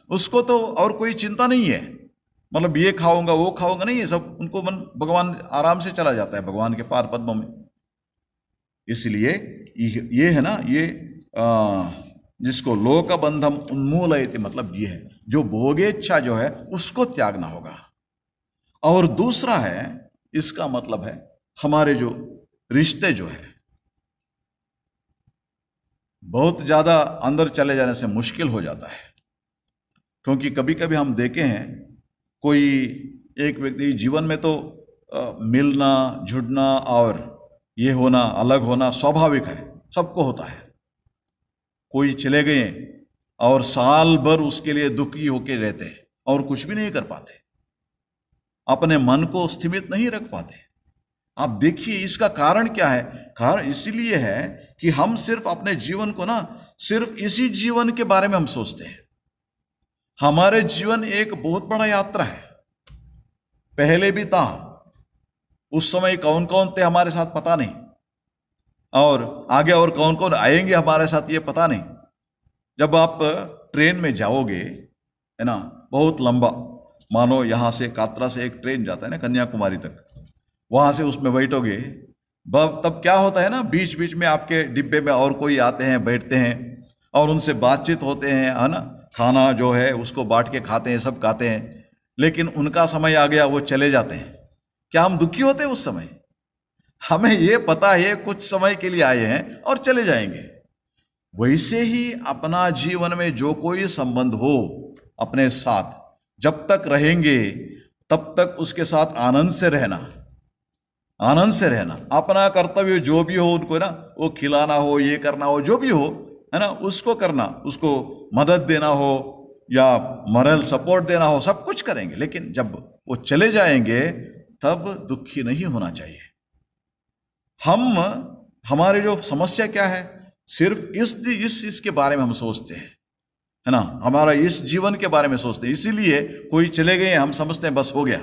उसको तो और कोई चिंता नहीं है, मतलब ये खाऊंगा वो खाऊंगा नहीं है, सब उनको मन भगवान आराम से चला जाता है भगवान के पाद पद्मों में। इसलिए ये है ना, ये जिसको लोक बंधम उन्मूलयति, मतलब ये है जो भोगेच्छा जो है उसको त्यागना होगा। और दूसरा है, इसका मतलब है हमारे जो रिश्ते जो है बहुत ज्यादा अंदर चले जाने से मुश्किल हो जाता है। क्योंकि कभी कभी हम देखे हैं कोई एक व्यक्ति जीवन में तो मिलना जुड़ना और ये होना अलग होना स्वाभाविक है, सबको होता है। कोई चले गए और साल भर उसके लिए दुखी होके रहते हैं और कुछ भी नहीं कर पाते, अपने मन को स्थिमित नहीं रख पाते। आप देखिए इसका कारण क्या है? कारण इसीलिए है कि हम सिर्फ अपने जीवन को ना, सिर्फ इसी जीवन के बारे में हम सोचते हैं। हमारे जीवन एक बहुत बड़ा यात्रा है, पहले भी था, उस समय कौन कौन थे हमारे साथ पता नहीं, और आगे और कौन कौन आएंगे हमारे साथ ये पता नहीं। जब आप ट्रेन में जाओगे है ना, बहुत लंबा, मानो यहां से कात्रा से एक ट्रेन जाता है ना कन्याकुमारी तक, वहां से उसमें बैठोगे, तब क्या होता है ना, बीच बीच में आपके डिब्बे में और कोई आते हैं, बैठते हैं और उनसे बातचीत होते हैं, है ना, खाना जो है उसको बांट के खाते हैं, सब खाते हैं। लेकिन उनका समय आ गया, वो चले जाते हैं। क्या हम दुखी होते हैं उस समय? हमें ये पता है कुछ समय के लिए आए हैं और चले जाएंगे। वैसे ही अपना जीवन में जो कोई संबंध हो अपने साथ, जब तक रहेंगे तब तक उसके साथ आनंद से रहना, आनंद से रहना। अपना कर्तव्य जो भी हो उनको ना, वो खिलाना हो, ये करना हो, जो भी हो, है ना, उसको करना, उसको मदद देना हो या मॉरल सपोर्ट देना हो, सब कुछ करेंगे। लेकिन जब वो चले जाएंगे तब दुखी नहीं होना चाहिए। हमारे जो समस्या क्या है, सिर्फ इसके बारे में हम सोचते हैं, है ना, हमारा इस जीवन के बारे में सोचते हैं। इसीलिए कोई चले गए हम समझते हैं बस हो गया।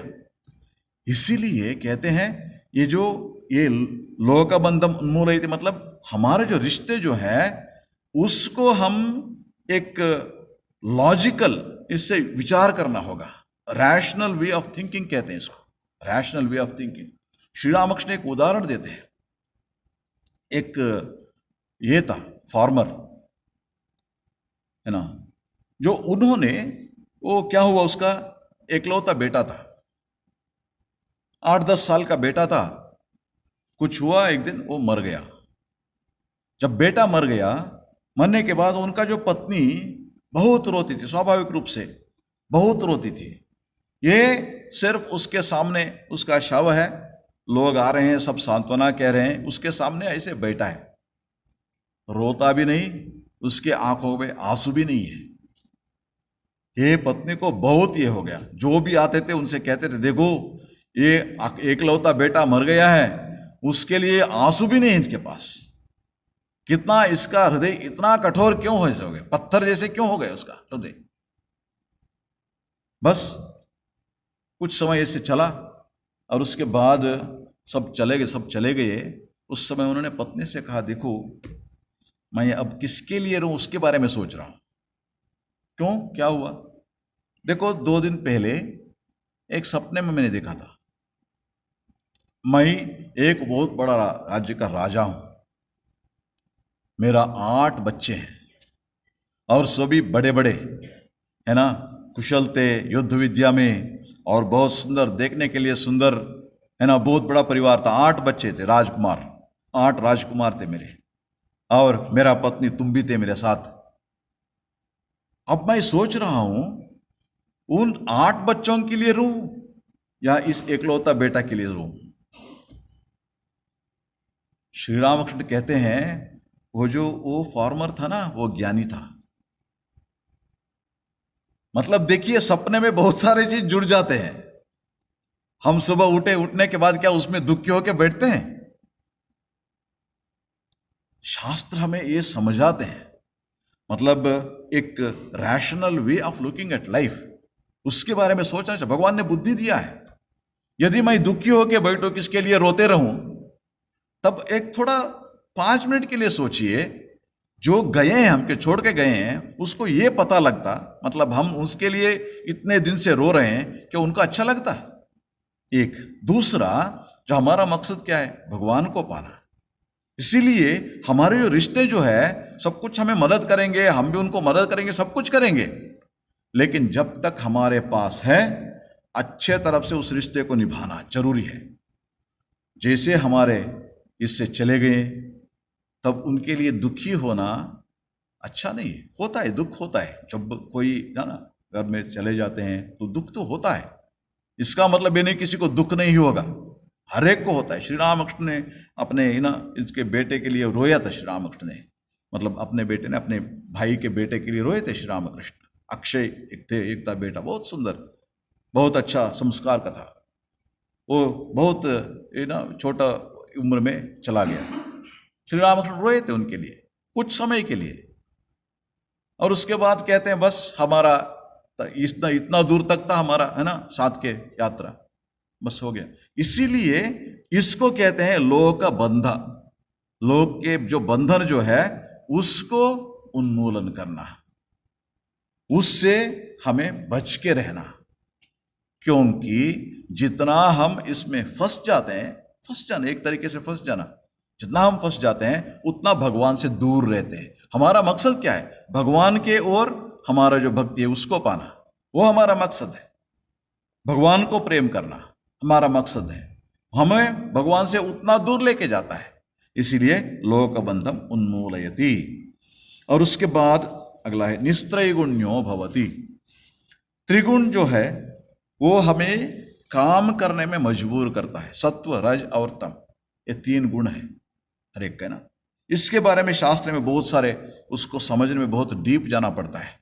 इसीलिए कहते हैं ये लोक बंधम उन्मूलयति, मतलब हमारे जो रिश्ते जो है उसको हम एक लॉजिकल इससे विचार करना होगा। रैशनल वे ऑफ थिंकिंग कहते हैं इसको, rational way of thinking. Shri Ramakrishna एक उदाहरण देते हैं। एक ये था फार्मर, है ना, जो उन्होंने, वो क्या हुआ, उसका एकलौता बेटा था, 8-10 साल का बेटा था। कुछ हुआ, एक दिन वो मर गया। जब बेटा मर गया, मरने के बाद उनका जो पत्नी बहुत रोती थी, स्वाभाविक रूप से बहुत रोती थी। ये सिर्फ उसके सामने उसका शव है, लोग आ रहे हैं, सब सांत्वना कह रहे हैं, उसके सामने ऐसे बैठा है, रोता भी नहीं, उसके आंखों में आंसू भी नहीं है। ये पत्नी को बहुत ये हो गया। जो भी आते थे उनसे कहते थे, देखो ये एकलौता बेटा मर गया है, उसके लिए आंसू भी नहीं इनके पास। कितना इसका हृदय इतना कठोर क्यों हो गए, पत्थर जैसे क्यों हो गए उसका हृदय। बस कुछ समय ऐसे चला और उसके बाद सब चले गए। उस समय उन्होंने पत्नी से कहा, देखो मैं अब किसके लिए रहूं उसके बारे में सोच रहा हूं। क्यों, क्या हुआ? देखो 2 दिन पहले एक सपने में मैंने देखा था, मैं एक बहुत बड़ा राज्य का राजा हूं, मेरा 8 बच्चे हैं और सभी बड़े बड़े है ना, कुशल थे युद्ध विद्या में और बहुत सुंदर, देखने के लिए सुंदर है ना, बहुत बड़ा परिवार था। 8 बच्चे थे, राजकुमार, 8 राजकुमार थे मेरे, और मेरा पत्नी तुम भी थे मेरे साथ। अब मैं सोच रहा हूं उन 8 बच्चों के लिए रहूं या इस एकलौता बेटा के लिए रहूं। श्री रामकृष्ण कहते हैं वो फार्मर था ना, वो ज्ञानी था। मतलब देखिए, सपने में बहुत सारे चीज जुड़ जाते हैं। हम सुबह उठने के बाद क्या उसमें दुखी होकर बैठते हैं? शास्त्र हमें ये समझाते हैं, मतलब एक rational way of looking at life, उसके बारे में सोचना चाहिए। भगवान ने बुद्धि दिया है। यदि मैं दुखी होकर बैठो, किसके लिए रोते रहूं, तब एक थोड़ा 5 मिनट के लिए सोचिए, जो गए हैं, हमके छोड़ के गए हैं, उसको ये पता लगता, मतलब हम उसके लिए इतने दिन से रो रहे हैं, क्या उनको अच्छा लगता? एक दूसरा, जो हमारा मकसद क्या है, भगवान को पाना। इसीलिए हमारे जो रिश्ते जो है, सब कुछ हमें मदद करेंगे, हम भी उनको मदद करेंगे, सब कुछ करेंगे, लेकिन जब तक हमारे पास है, अच्छे तरफ से उस रिश्ते को निभाना जरूरी है। जैसे हमारे इससे चले गए, तब उनके लिए दुखी होना अच्छा नहीं है। होता है, दुख होता है, जब कोई ना घर में चले जाते हैं तो दुख तो होता है। इसका मतलब ये नहीं किसी को दुख नहीं होगा, हर एक को होता है। श्री रामकृष्ण ने अपने इसके बेटे के लिए रोया था। श्री रामकृष्ण ने, मतलब अपने बेटे ने अपने भाई के बेटे के लिए रोए थे। श्री रामकृष्ण, अक्षय एक थे, एक था बेटा, बहुत सुंदर, बहुत अच्छा संस्कार का था। वो बहुत छोटा उम्र में चला गया। श्री रामकृष्ण रोए थे उनके लिए कुछ समय के लिए, और उसके बाद कहते हैं बस हमारा इतना दूर तक था हमारा, है ना, साथ के यात्रा, बस हो गया। इसीलिए इसको कहते हैं लोक का बंधन। लोक के जो बंधन जो है उसको उन्मूलन करना, उससे हमें बच के रहना, क्योंकि जितना हम इसमें फंस जाते हैं, फंस जाना एक तरीके से फंस जाना, जितना हम फंस जाते हैं उतना भगवान से दूर रहते हैं। हमारा मकसद क्या है? भगवान के ओर हमारा जो भक्ति है उसको पाना, वो हमारा मकसद है। भगवान को प्रेम करना हमारा मकसद है, हमें भगवान से उतना दूर लेके जाता है। इसीलिए लोक बंधम उन्मूलयति। और उसके बाद अगला है निस्त्रैगुण्यो भवति। त्रिगुण जो है वो हमें काम करने में मजबूर करता है। सत्व, रज और तम, ये 3 गुण है हर एक का ना। इसके बारे में शास्त्र में बहुत सारे, उसको समझने में बहुत डीप जाना पड़ता है।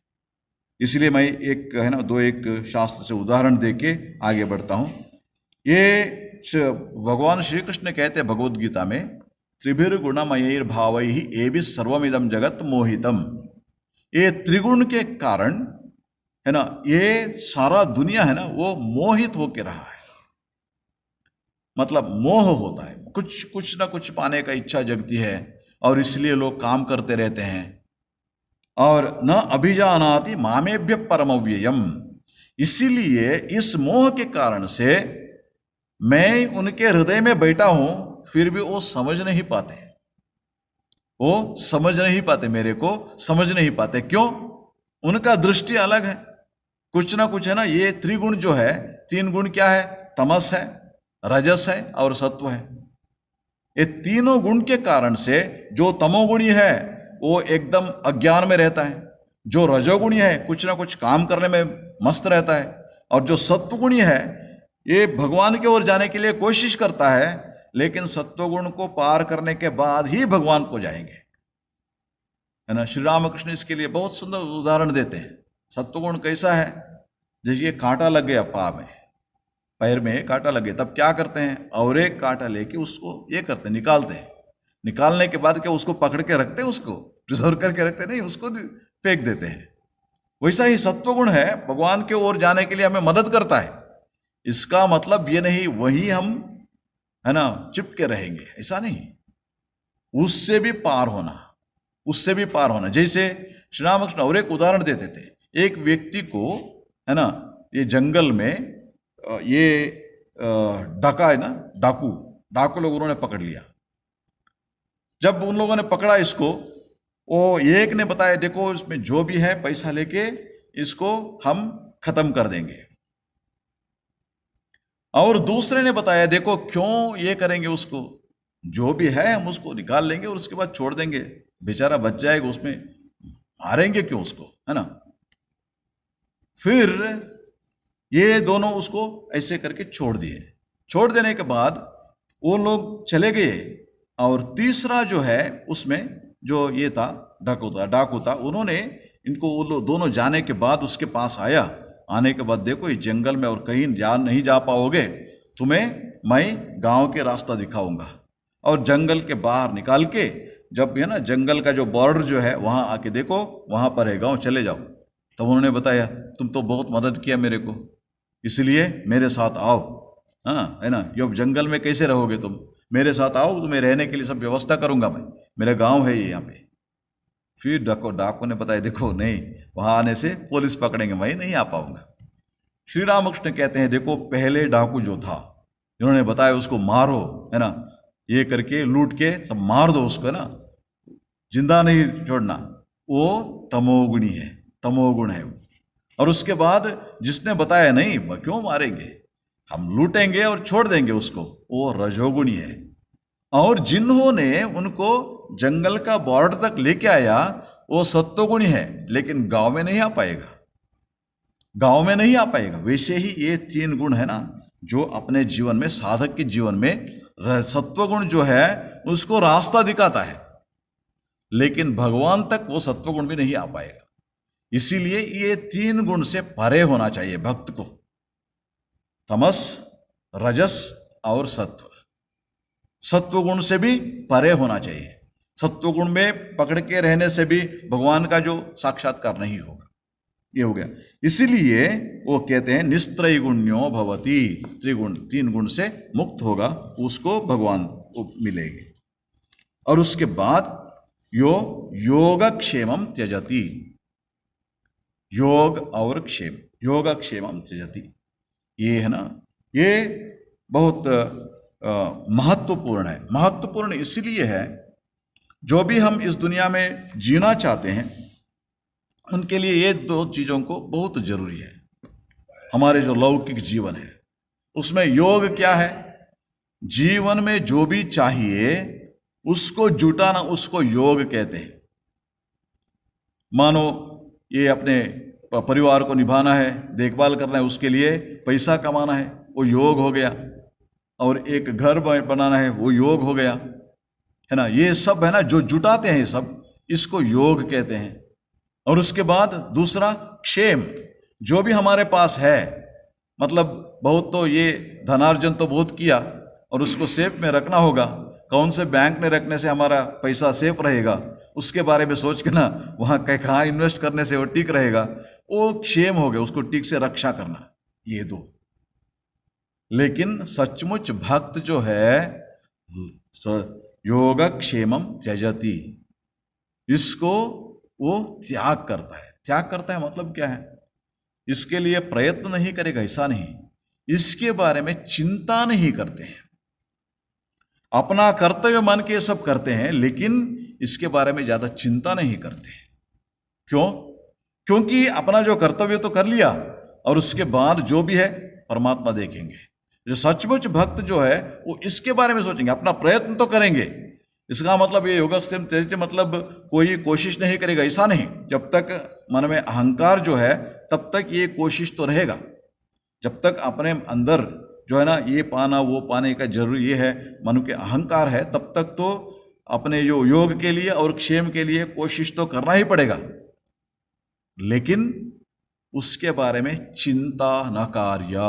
इसलिए मैं एक शास्त्र से उदाहरण देके आगे बढ़ता हूं। ये भगवान श्री कृष्ण कहते हैं भगवद गीता में, त्रिभिर्गुणमयैर भावैः एभिः सर्वमिदं जगत मोहितम। ये त्रिगुण के कारण है ना, ये सारा दुनिया है ना वो मोहित होके रहा है। मतलब मोह होता है, कुछ ना कुछ पाने का इच्छा जगती है, और इसलिए लोग काम करते रहते हैं। और न अभिजानाति मामेभ्य परमव्ययम, इसीलिए इस मोह के कारण से मैं उनके हृदय में बैठा हूं, फिर भी वो समझ नहीं पाते, मेरे को समझ नहीं पाते। क्यों? उनका दृष्टि अलग है। कुछ ना कुछ है ना, ये त्रिगुण जो है, 3 गुण क्या है? तमस है, रजस है और सत्व है। ये तीनों गुण के कारण से जो तमोगुणी है वो एकदम अज्ञान में रहता है, जो रजोगुणी है कुछ ना कुछ काम करने में मस्त रहता है, और जो सत्वगुणी है ये भगवान की ओर जाने के लिए कोशिश करता है, लेकिन सत्वगुण को पार करने के बाद ही भगवान को जाएंगे, है ना। श्री रामकृष्ण इसके लिए बहुत सुंदर उदाहरण देते हैं। सत्वगुण कैसा है? जैसे कांटा लग गया पाँव में, पैर में कांटा लगे, तब क्या करते हैं? और एक कांटा लेके उसको ये करते हैं, निकालते हैं। निकालने के बाद क्या उसको पकड़ के रखते हैं, उसको प्रिजर्व करके रखते नहीं, उसको फेंक देते हैं। वैसा ही सत्वगुण है, भगवान के ओर जाने के लिए हमें मदद करता है। इसका मतलब ये नहीं वही हम है ना चिपके रहेंगे, ऐसा नहीं। उससे भी पार होना, उससे भी पार होना। जैसे श्री रामकृष्ण और एक उदाहरण देते थे, एक व्यक्ति को, है ना, ये जंगल में ये डाका है ना, डाकू लोग उन्होंने पकड़ लिया। जब उन लोगों ने पकड़ा इसको, वो एक ने बताया देखो इसमें जो भी है पैसा लेके इसको हम खत्म कर देंगे, और दूसरे ने बताया देखो क्यों ये करेंगे, उसको जो भी है हम उसको निकाल लेंगे और उसके बाद छोड़ देंगे, बेचारा बच जाएगा, उसमें मारेंगे क्यों उसको, है ना। फिर ये दोनों उसको ऐसे करके छोड़ दिए। छोड़ देने के बाद वो लोग चले गए, और तीसरा जो है उसमें जो ये था डाकू था, उन्होंने इनको वो लोग दोनों जाने के बाद उसके पास आया। आने के बाद देखो इस जंगल में और कहीं नहीं जा पाओगे, तुम्हें मैं गांव के रास्ता दिखाऊंगा। और जंगल के बाहर निकाल के, जब है ना जंगल का जो बॉर्डर जो है वहां आके देखो, वहां पर है गांव, चले जाओ। तब उन्होंने बताया तुम तो बहुत मदद किया मेरे को, इसलिए मेरे साथ आओ, हाँ है ना, ये जंगल में कैसे रहोगे तुम, मेरे साथ आओ, तुम्हें रहने के लिए सब व्यवस्था करूंगा मैं, मेरा गांव है ये यहाँ पे। फिर डाकू ने बताया देखो नहीं, वहां आने से पुलिस पकड़ेंगे, मैं नहीं आ पाऊंगा। श्री रामकृष्ण कहते हैं देखो पहले डाकू जो था, जिन्होंने बताया उसको मारो, है ना, ये करके लूट के सब मार दो उसको, है ना, जिंदा नहीं छोड़ना, वो तमोगुणी है, तमोगुण है। और उसके बाद जिसने बताया नहीं क्यों मारेंगे, हम लूटेंगे और छोड़ देंगे उसको, वो रजोगुणी है। और जिन्होंने उनको जंगल का बॉर्डर तक लेके आया वो सत्वगुणी है, लेकिन गांव में नहीं आ पाएगा, गांव में नहीं आ पाएगा। वैसे ही ये 3 गुण है ना, जो अपने जीवन में, साधक के जीवन में सत्वगुण जो है उसको रास्ता दिखाता है, लेकिन भगवान तक वो सत्वगुण भी नहीं आ पाएगा। इसीलिए ये 3 गुण से परे होना चाहिए भक्त को, तमस, रजस और सत्व। सत्वगुण से भी परे होना चाहिए, सत्वगुण में पकड़ के रहने से भी भगवान का जो साक्षात्कार नहीं होगा। ये हो गया। इसीलिए वो कहते हैं निस्त्रैगुण्यो भवति, 3 गुण से मुक्त होगा, उसको भगवान को मिलेगी। और उसके बाद योगक्षेमम त्यजति, योग और क्षेम, योगक्षेमम त्यजति, ये है ना, ये बहुत महत्वपूर्ण है। महत्वपूर्ण इसलिए है, जो भी हम इस दुनिया में जीना चाहते हैं उनके लिए ये 2 चीजों को बहुत जरूरी है। हमारे जो लौकिक जीवन है उसमें योग क्या है, जीवन में जो भी चाहिए उसको जुटाना, उसको योग कहते हैं। मानो ये अपने परिवार को निभाना है, देखभाल करना है, उसके लिए पैसा कमाना है, वो योग हो गया। और एक घर बनाना है, वो योग हो गया, है ना। ये सब है ना जो जुटाते हैं, सब इसको योग कहते हैं। और उसके बाद दूसरा क्षेम, जो भी हमारे पास है, मतलब बहुत तो ये धनार्जन तो बहुत किया और उसको सेफ में रखना होगा, कौन से बैंक में रखने से हमारा पैसा सेफ रहेगा, उसके बारे में सोच के ना वहाँ कहाँ इन्वेस्ट करने से वो टिक रहेगा, वो क्षेम हो गया, उसको ठीक से रक्षा करना, ये 2। लेकिन सचमुच भक्त जो है योगक्षेमम त्यजति, इसको वो त्याग करता है। त्याग करता है मतलब क्या है, इसके लिए प्रयत्न नहीं करेगा, ऐसा नहीं, इसके बारे में चिंता नहीं करते हैं, अपना कर्तव्य मान के सब करते हैं, लेकिन इसके बारे में ज्यादा चिंता नहीं करते। क्यों? क्योंकि अपना जो कर्तव्य तो कर लिया, और उसके बाद जो भी है परमात्मा देखेंगे। जो सचमुच भक्त जो है वो इसके बारे में सोचेंगे, अपना प्रयत्न तो करेंगे। इसका मतलब ये योगक्षेम त्यजति मतलब कोई कोशिश नहीं करेगा, ऐसा नहीं। जब तक मन में अहंकार जो है तब तक ये कोशिश तो रहेगा। जब तक अपने अंदर जो है ना ये पाना वो पाने का जरूरी ये है, मन के अहंकार है, तब तक तो अपने जो योग के लिए और क्षेम के लिए कोशिश तो करना ही पड़ेगा, लेकिन उसके बारे में चिंता न कार्या।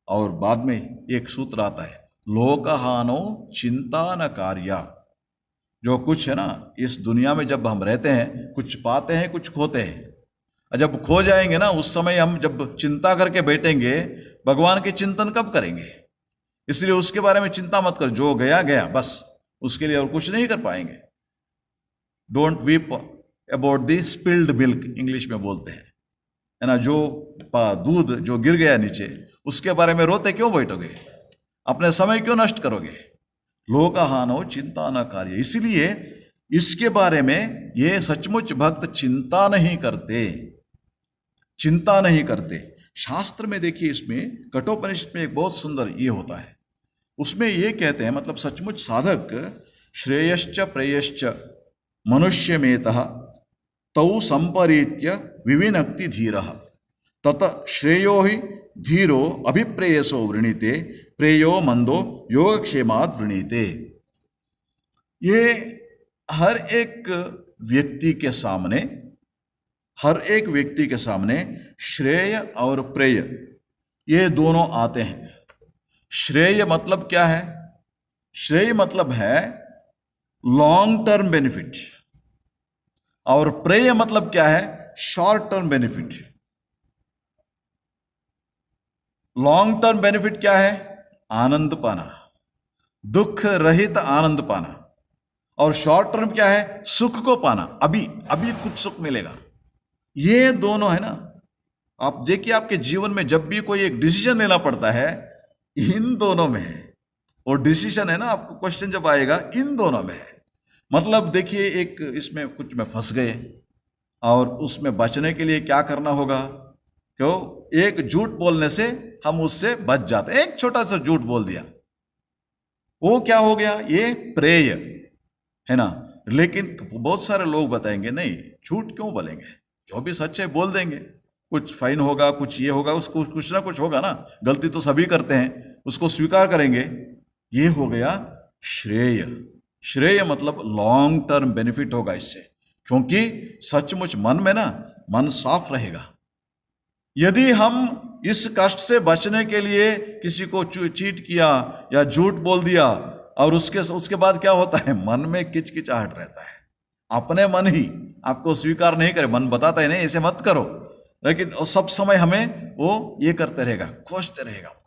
और बाद में एक सूत्र आता है, लोकहानो चिंता न कार्या। जो कुछ है ना इस दुनिया में, जब हम रहते हैं कुछ पाते हैं कुछ खोते हैं, और जब खो जाएंगे ना उस समय हम जब चिंता करके बैठेंगे, भगवान के चिंतन कब करेंगे? इसलिए उसके बारे में चिंता मत कर, जो गया गया, बस उसके लिए और कुछ नहीं कर पाएंगे। Don't weep about the spilled milk, English में बोलते हैं, है ना, जो दूध जो गिर गया नीचे, उसके बारे में रोते क्यों बैठोगे? अपने समय क्यों नष्ट करोगे? लोकहानो चिंता न कार्य। इसलिए इसके बारे में ये सचमुच भक्त चिंता नहीं करते, चिंता नहीं करते। शास्त्र में देखिए, इसमें कठोपनिषद में एक बहुत सुंदर ये होता है, उसमें ये कहते हैं, मतलब सचमुच साधक श्रेयश्च प्रेयश्च मनुष्यमेतः तौ संपरीत्य विविनक्ति धीरः तत श्रेयो ही धीरो अभिप्रेयसो वृणीते प्रेयो मंदो योगक्षेमात् वृणीते। ये हर एक व्यक्ति के सामने, हर एक व्यक्ति के सामने श्रेय और प्रेय ये दोनों आते हैं। श्रेय मतलब क्या है? श्रेय मतलब है लॉन्ग टर्म बेनिफिट, और प्रेय मतलब क्या है? Short term benefit. Long term benefit क्या है? आनंद पाना, दुख रहित आनंद पाना। और शॉर्ट टर्म क्या है? सुख को पाना, अभी अभी कुछ सुख मिलेगा। ये दोनों है ना। आप देखिए, आपके जीवन में जब भी कोई एक डिसीजन लेना पड़ता है, इन दोनों में है। और डिसीजन है ना, आपको क्वेश्चन जब आएगा, इन दोनों में है। मतलब देखिए, एक इसमें कुछ में फंस गए और उसमें बचने के लिए क्या करना होगा? क्यों? एक झूठ बोलने से हम उससे बच जाते। एक छोटा सा झूठ बोल दिया, वो क्या हो गया? ये प्रेय है ना। लेकिन बहुत सारे लोग बताएंगे नहीं, झूठ क्यों बोलेंगे, जो भी सच है बोल देंगे, कुछ फाइन होगा, कुछ ये होगा, उसको कुछ ना कुछ होगा ना, गलती तो सभी करते हैं, उसको स्वीकार करेंगे। ये हो गया श्रेय। श्रेय मतलब लॉन्ग टर्म बेनिफिट होगा इससे, क्योंकि सचमुच मन में ना, मन साफ रहेगा। यदि हम इस कष्ट से बचने के लिए किसी को चीट किया या झूठ बोल दिया, और उसके बाद क्या होता है? मन में किचकिचाहट रहता है, अपने मन ही आपको स्वीकार नहीं करे। मन बताता है नहीं, ऐसे मत करो, लेकिन सब समय हमें वो ये करते रहेगा, खोजते रहेगा हमको।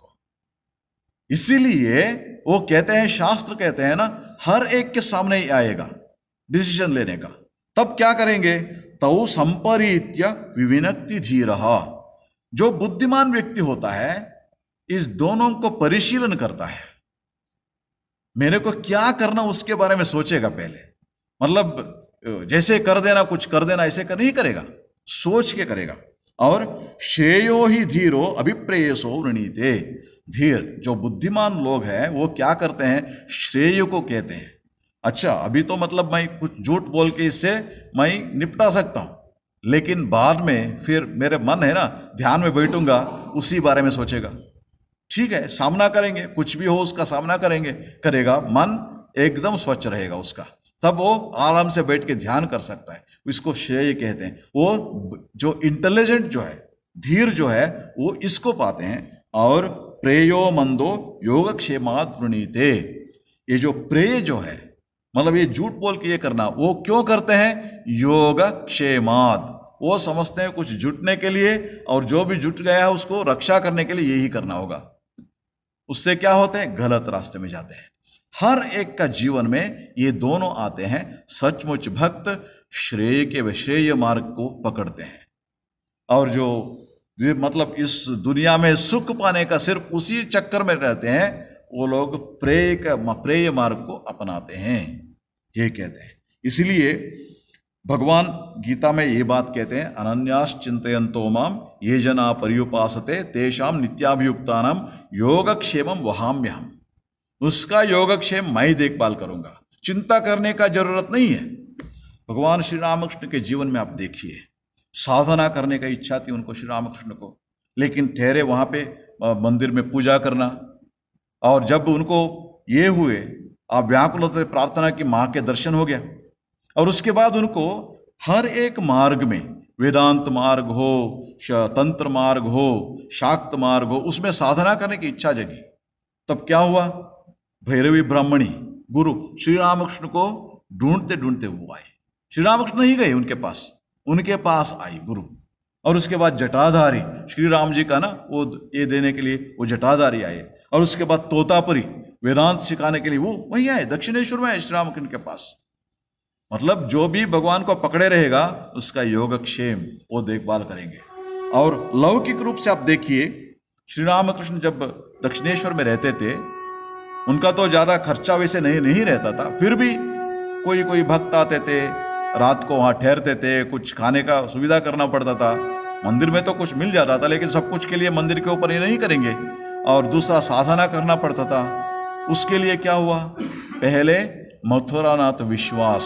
इसीलिए वो कहते हैं, शास्त्र कहते हैं ना, हर एक के सामने ही आएगा डिसीजन लेने का। तब क्या करेंगे? तौ संपरीत्य विविनक्ति धीरः। जो बुद्धिमान व्यक्ति होता है, इस दोनों को परिशीलन करता है। मेरे को क्या करना उसके बारे में सोचेगा पहले। मतलब जैसे कर देना, कुछ कर देना, ऐसे नहीं करेगा, सोच के करेगा। और श्रेयो ही धीरो अभिप्रेयसो वृणीते। धीर जो बुद्धिमान लोग हैं वो क्या करते हैं? श्रेय को कहते हैं। अच्छा, अभी तो मतलब मैं कुछ झूठ बोल के इससे मैं निपटा सकता हूं, लेकिन बाद में फिर मेरे मन है ना, ध्यान में बैठूंगा, उसी बारे में सोचेगा। ठीक है, सामना करेंगे, कुछ भी हो उसका सामना करेगा, मन एकदम स्वच्छ रहेगा उसका, तब वो आराम से बैठ के ध्यान कर सकता है। इसको श्रेय कहते हैं। वो जो इंटेलिजेंट जो है, धीर जो है, वो इसको पाते हैं। और प्रेयो मंदो योगक्षेमात् वृणीते। ये जो प्रेय जो है, मतलब ये झूठ बोल के ये करना, वो क्यों करते हैं? योगक्षेमात्। वो समझते हैं कुछ जुटने के लिए, और जो भी जुट गया है उसको रक्षा करने के लिए यही करना होगा। उससे क्या होते हैं? गलत रास्ते में जाते हैं। हर एक का जीवन में ये दोनों आते हैं। सचमुच भक्त श्रेय के श्रेय मार्ग को पकड़ते हैं, और जो मतलब इस दुनिया में सुख पाने का सिर्फ उसी चक्कर में रहते हैं, वो लोग प्रेय मार्ग को अपनाते हैं, ये कहते हैं। इसलिए भगवान गीता में ये बात कहते हैं, अनन्यास चिंतयन्तो माम ये जना पर्युपासते तेषाम नित्याभियुक्तानाम योगक्षेमम वहाम्यहम्। उसका योगक्षेम मैं ही देखभाल करूंगा, चिंता करने का जरूरत नहीं है। भगवान श्री रामकृष्ण के जीवन में आप देखिए, साधना करने का इच्छा थी उनको, श्री रामकृष्ण को, लेकिन ठहरे वहां पे मंदिर में पूजा करना। और जब उनको ये हुए, आप व्याकुल होते प्रार्थना की, माँ के दर्शन हो गया। और उसके बाद उनको हर एक मार्ग में, वेदांत मार्ग हो, तंत्र मार्ग हो, शाक्त मार्ग हो, उसमें साधना करने की इच्छा जगी। तब क्या हुआ? भैरवी ब्राह्मणी गुरु श्री रामकृष्ण को ढूंढते ढूंढते वो आए। श्री रामकृष्ण नहीं गए उनके पास आई गुरु। और उसके बाद जटाधारी श्री राम जी का ना वो ये देने के लिए वो जटाधारी आए। और उसके बाद तोतापुरी वेदांत सिखाने के लिए वो वहीं आए, दक्षिणेश्वर में है श्री रामकृष्ण के पास। मतलब जो भी भगवान को पकड़े रहेगा उसका योगक्षेम वो देखभाल करेंगे। और लौकिक रूप से आप देखिए, श्री रामकृष्ण जब दक्षिणेश्वर में रहते थे, उनका तो ज्यादा खर्चा वैसे नहीं रहता था, फिर भी कोई कोई भक्त आते थे, रात को वहां ठहरते थे, कुछ खाने का सुविधा करना पड़ता था। मंदिर में तो कुछ मिल जाता था, लेकिन सब कुछ के लिए मंदिर के ऊपर ये नहीं करेंगे। और दूसरा साधना करना पड़ता था। उसके लिए क्या हुआ, पहले मथुरानाथ विश्वास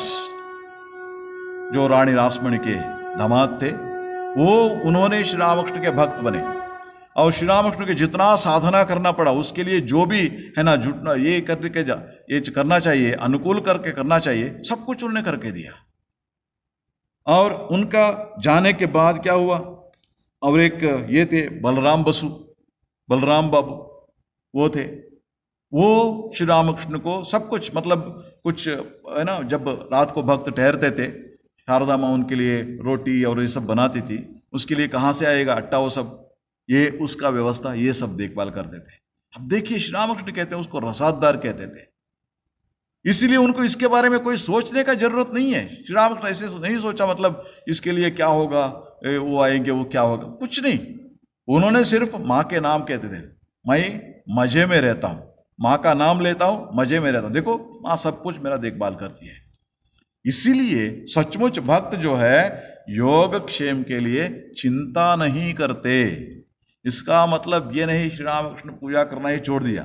जो रानी रासमणी के दामाद थे, वो उन्होंने श्री रामकृष्ण के भक्त बने। और श्री रामकृष्ण के जितना साधना करना पड़ा उसके लिए जो भी है ना जुटना, ये करके ये करना चाहिए, अनुकूल करके करना चाहिए, सब कुछ उन्होंने करके दिया। और उनका जाने के बाद क्या हुआ, और एक ये थे बलराम बसु, बलराम बाबू वो थे, वो श्री रामकृष्ण को सब कुछ, मतलब कुछ है ना, जब रात को भक्त ठहरते थे, शारदा माँ उनके लिए रोटी और ये सब बनाती थी, उसके लिए कहाँ से आएगा आटा, वो सब ये उसका व्यवस्था ये सब देखभाल करते थे। अब देखिए श्री रामकृष्ण कहते हैं उसको रसादार कहते थे, इसीलिए उनको इसके बारे में कोई सोचने का जरूरत नहीं है। श्री रामकृष्ण ऐसे नहीं सोचा मतलब इसके लिए क्या होगा, वो आएंगे वो क्या होगा, कुछ नहीं। उन्होंने सिर्फ माँ के नाम कहते थे, मैं मजे में रहता हूँ, माँ का नाम लेता हूँ, मजे में रहता हूँ, देखो माँ सब कुछ मेरा देखभाल करती है। इसीलिए सचमुच भक्त जो है योगक्षेम के लिए चिंता नहीं करते। इसका मतलब ये नहीं श्री रामकृष्ण पूजा करना ही छोड़ दिया,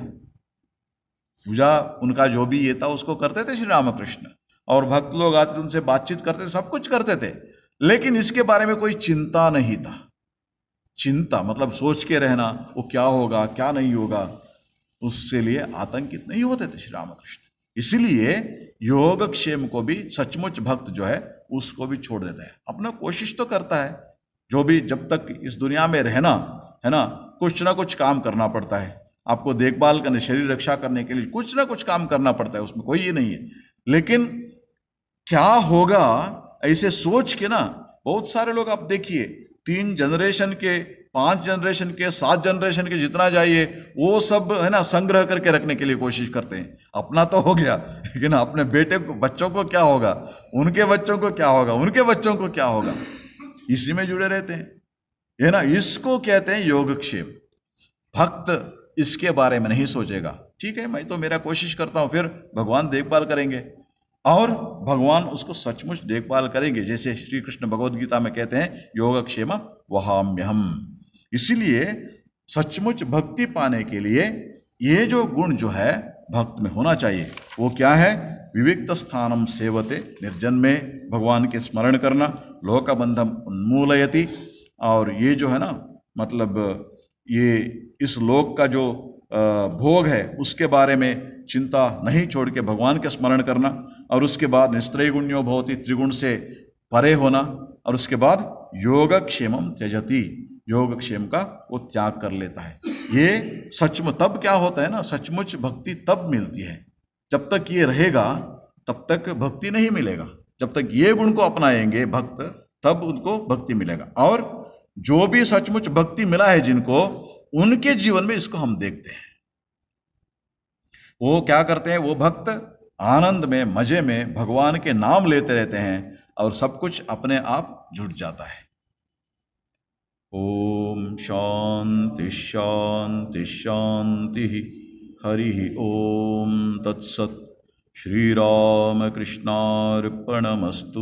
पूजा उनका जो भी ये था उसको करते थे श्री रामकृष्ण, और भक्त लोग आते थे उनसे बातचीत करते, सब कुछ करते थे, लेकिन इसके बारे में कोई चिंता नहीं था। चिंता मतलब सोच के रहना वो क्या होगा क्या नहीं होगा, उससे लिए आतंकित नहीं होते थे श्री रामकृष्ण। इसीलिए योगक्षेम को भी सचमुच भक्त जो है उसको भी छोड़ देता है। अपना कोशिश तो करता है, जो भी जब तक इस दुनिया में रहना है ना, कुछ ना कुछ काम करना पड़ता है, आपको देखभाल करने, शरीर रक्षा करने के लिए कुछ ना कुछ काम करना पड़ता है, उसमें कोई ये नहीं है। लेकिन क्या होगा ऐसे सोच के ना, बहुत सारे लोग आप देखिए 3 जनरेशन के, 5 जनरेशन के, 7 जनरेशन के जितना चाहिए वो सब है ना संग्रह करके रखने के लिए कोशिश करते हैं। अपना तो हो गया, लेकिन अपने बेटे को, बच्चों को क्या होगा, उनके बच्चों को क्या होगा, उनके बच्चों को क्या होगा, इसी में जुड़े रहते हैं, है ना। इसको कहते हैं योगक्षेम। भक्त इसके बारे में नहीं सोचेगा, ठीक है मैं तो मेरा कोशिश करता हूं, फिर भगवान देखभाल करेंगे, और भगवान उसको सचमुच देखभाल करेंगे। जैसे श्री कृष्ण भगवद गीता में कहते हैं योगक्षेम वहाम्यहम। इसीलिए सचमुच भक्ति पाने के लिए ये जो गुण जो है भक्त में होना चाहिए, वो क्या है, विविक्त स्थानम सेवते, निर्जन में भगवान के स्मरण करना, लोकबंधम उन्मूलयति, और ये जो है ना मतलब ये इस लोक का जो भोग है उसके बारे में चिंता नहीं छोड़ के भगवान के स्मरण करना, और उसके बाद निस्त्रैगुण्यो भवति, त्रिगुण से परे होना, और उसके बाद योगक्षेमम त्यजति, योगक्षेम का वो त्याग कर लेता है। ये सचमुच तब क्या होता है ना, सचमुच भक्ति तब मिलती है, जब तक ये रहेगा तब तक भक्ति नहीं मिलेगा। जब तक ये गुण को अपनाएंगे भक्त, तब उनको भक्ति मिलेगा। और जो भी सचमुच भक्ति मिला है जिनको, उनके जीवन में इसको हम देखते हैं। वो क्या करते हैं, वो भक्त आनंद में, मजे में भगवान के नाम लेते रहते हैं, और सब कुछ अपने आप जुट जाता है। ओम शांति शांति शांति। हरि ओम तत्सत्। श्री राम कृष्णार्पणमस्तु।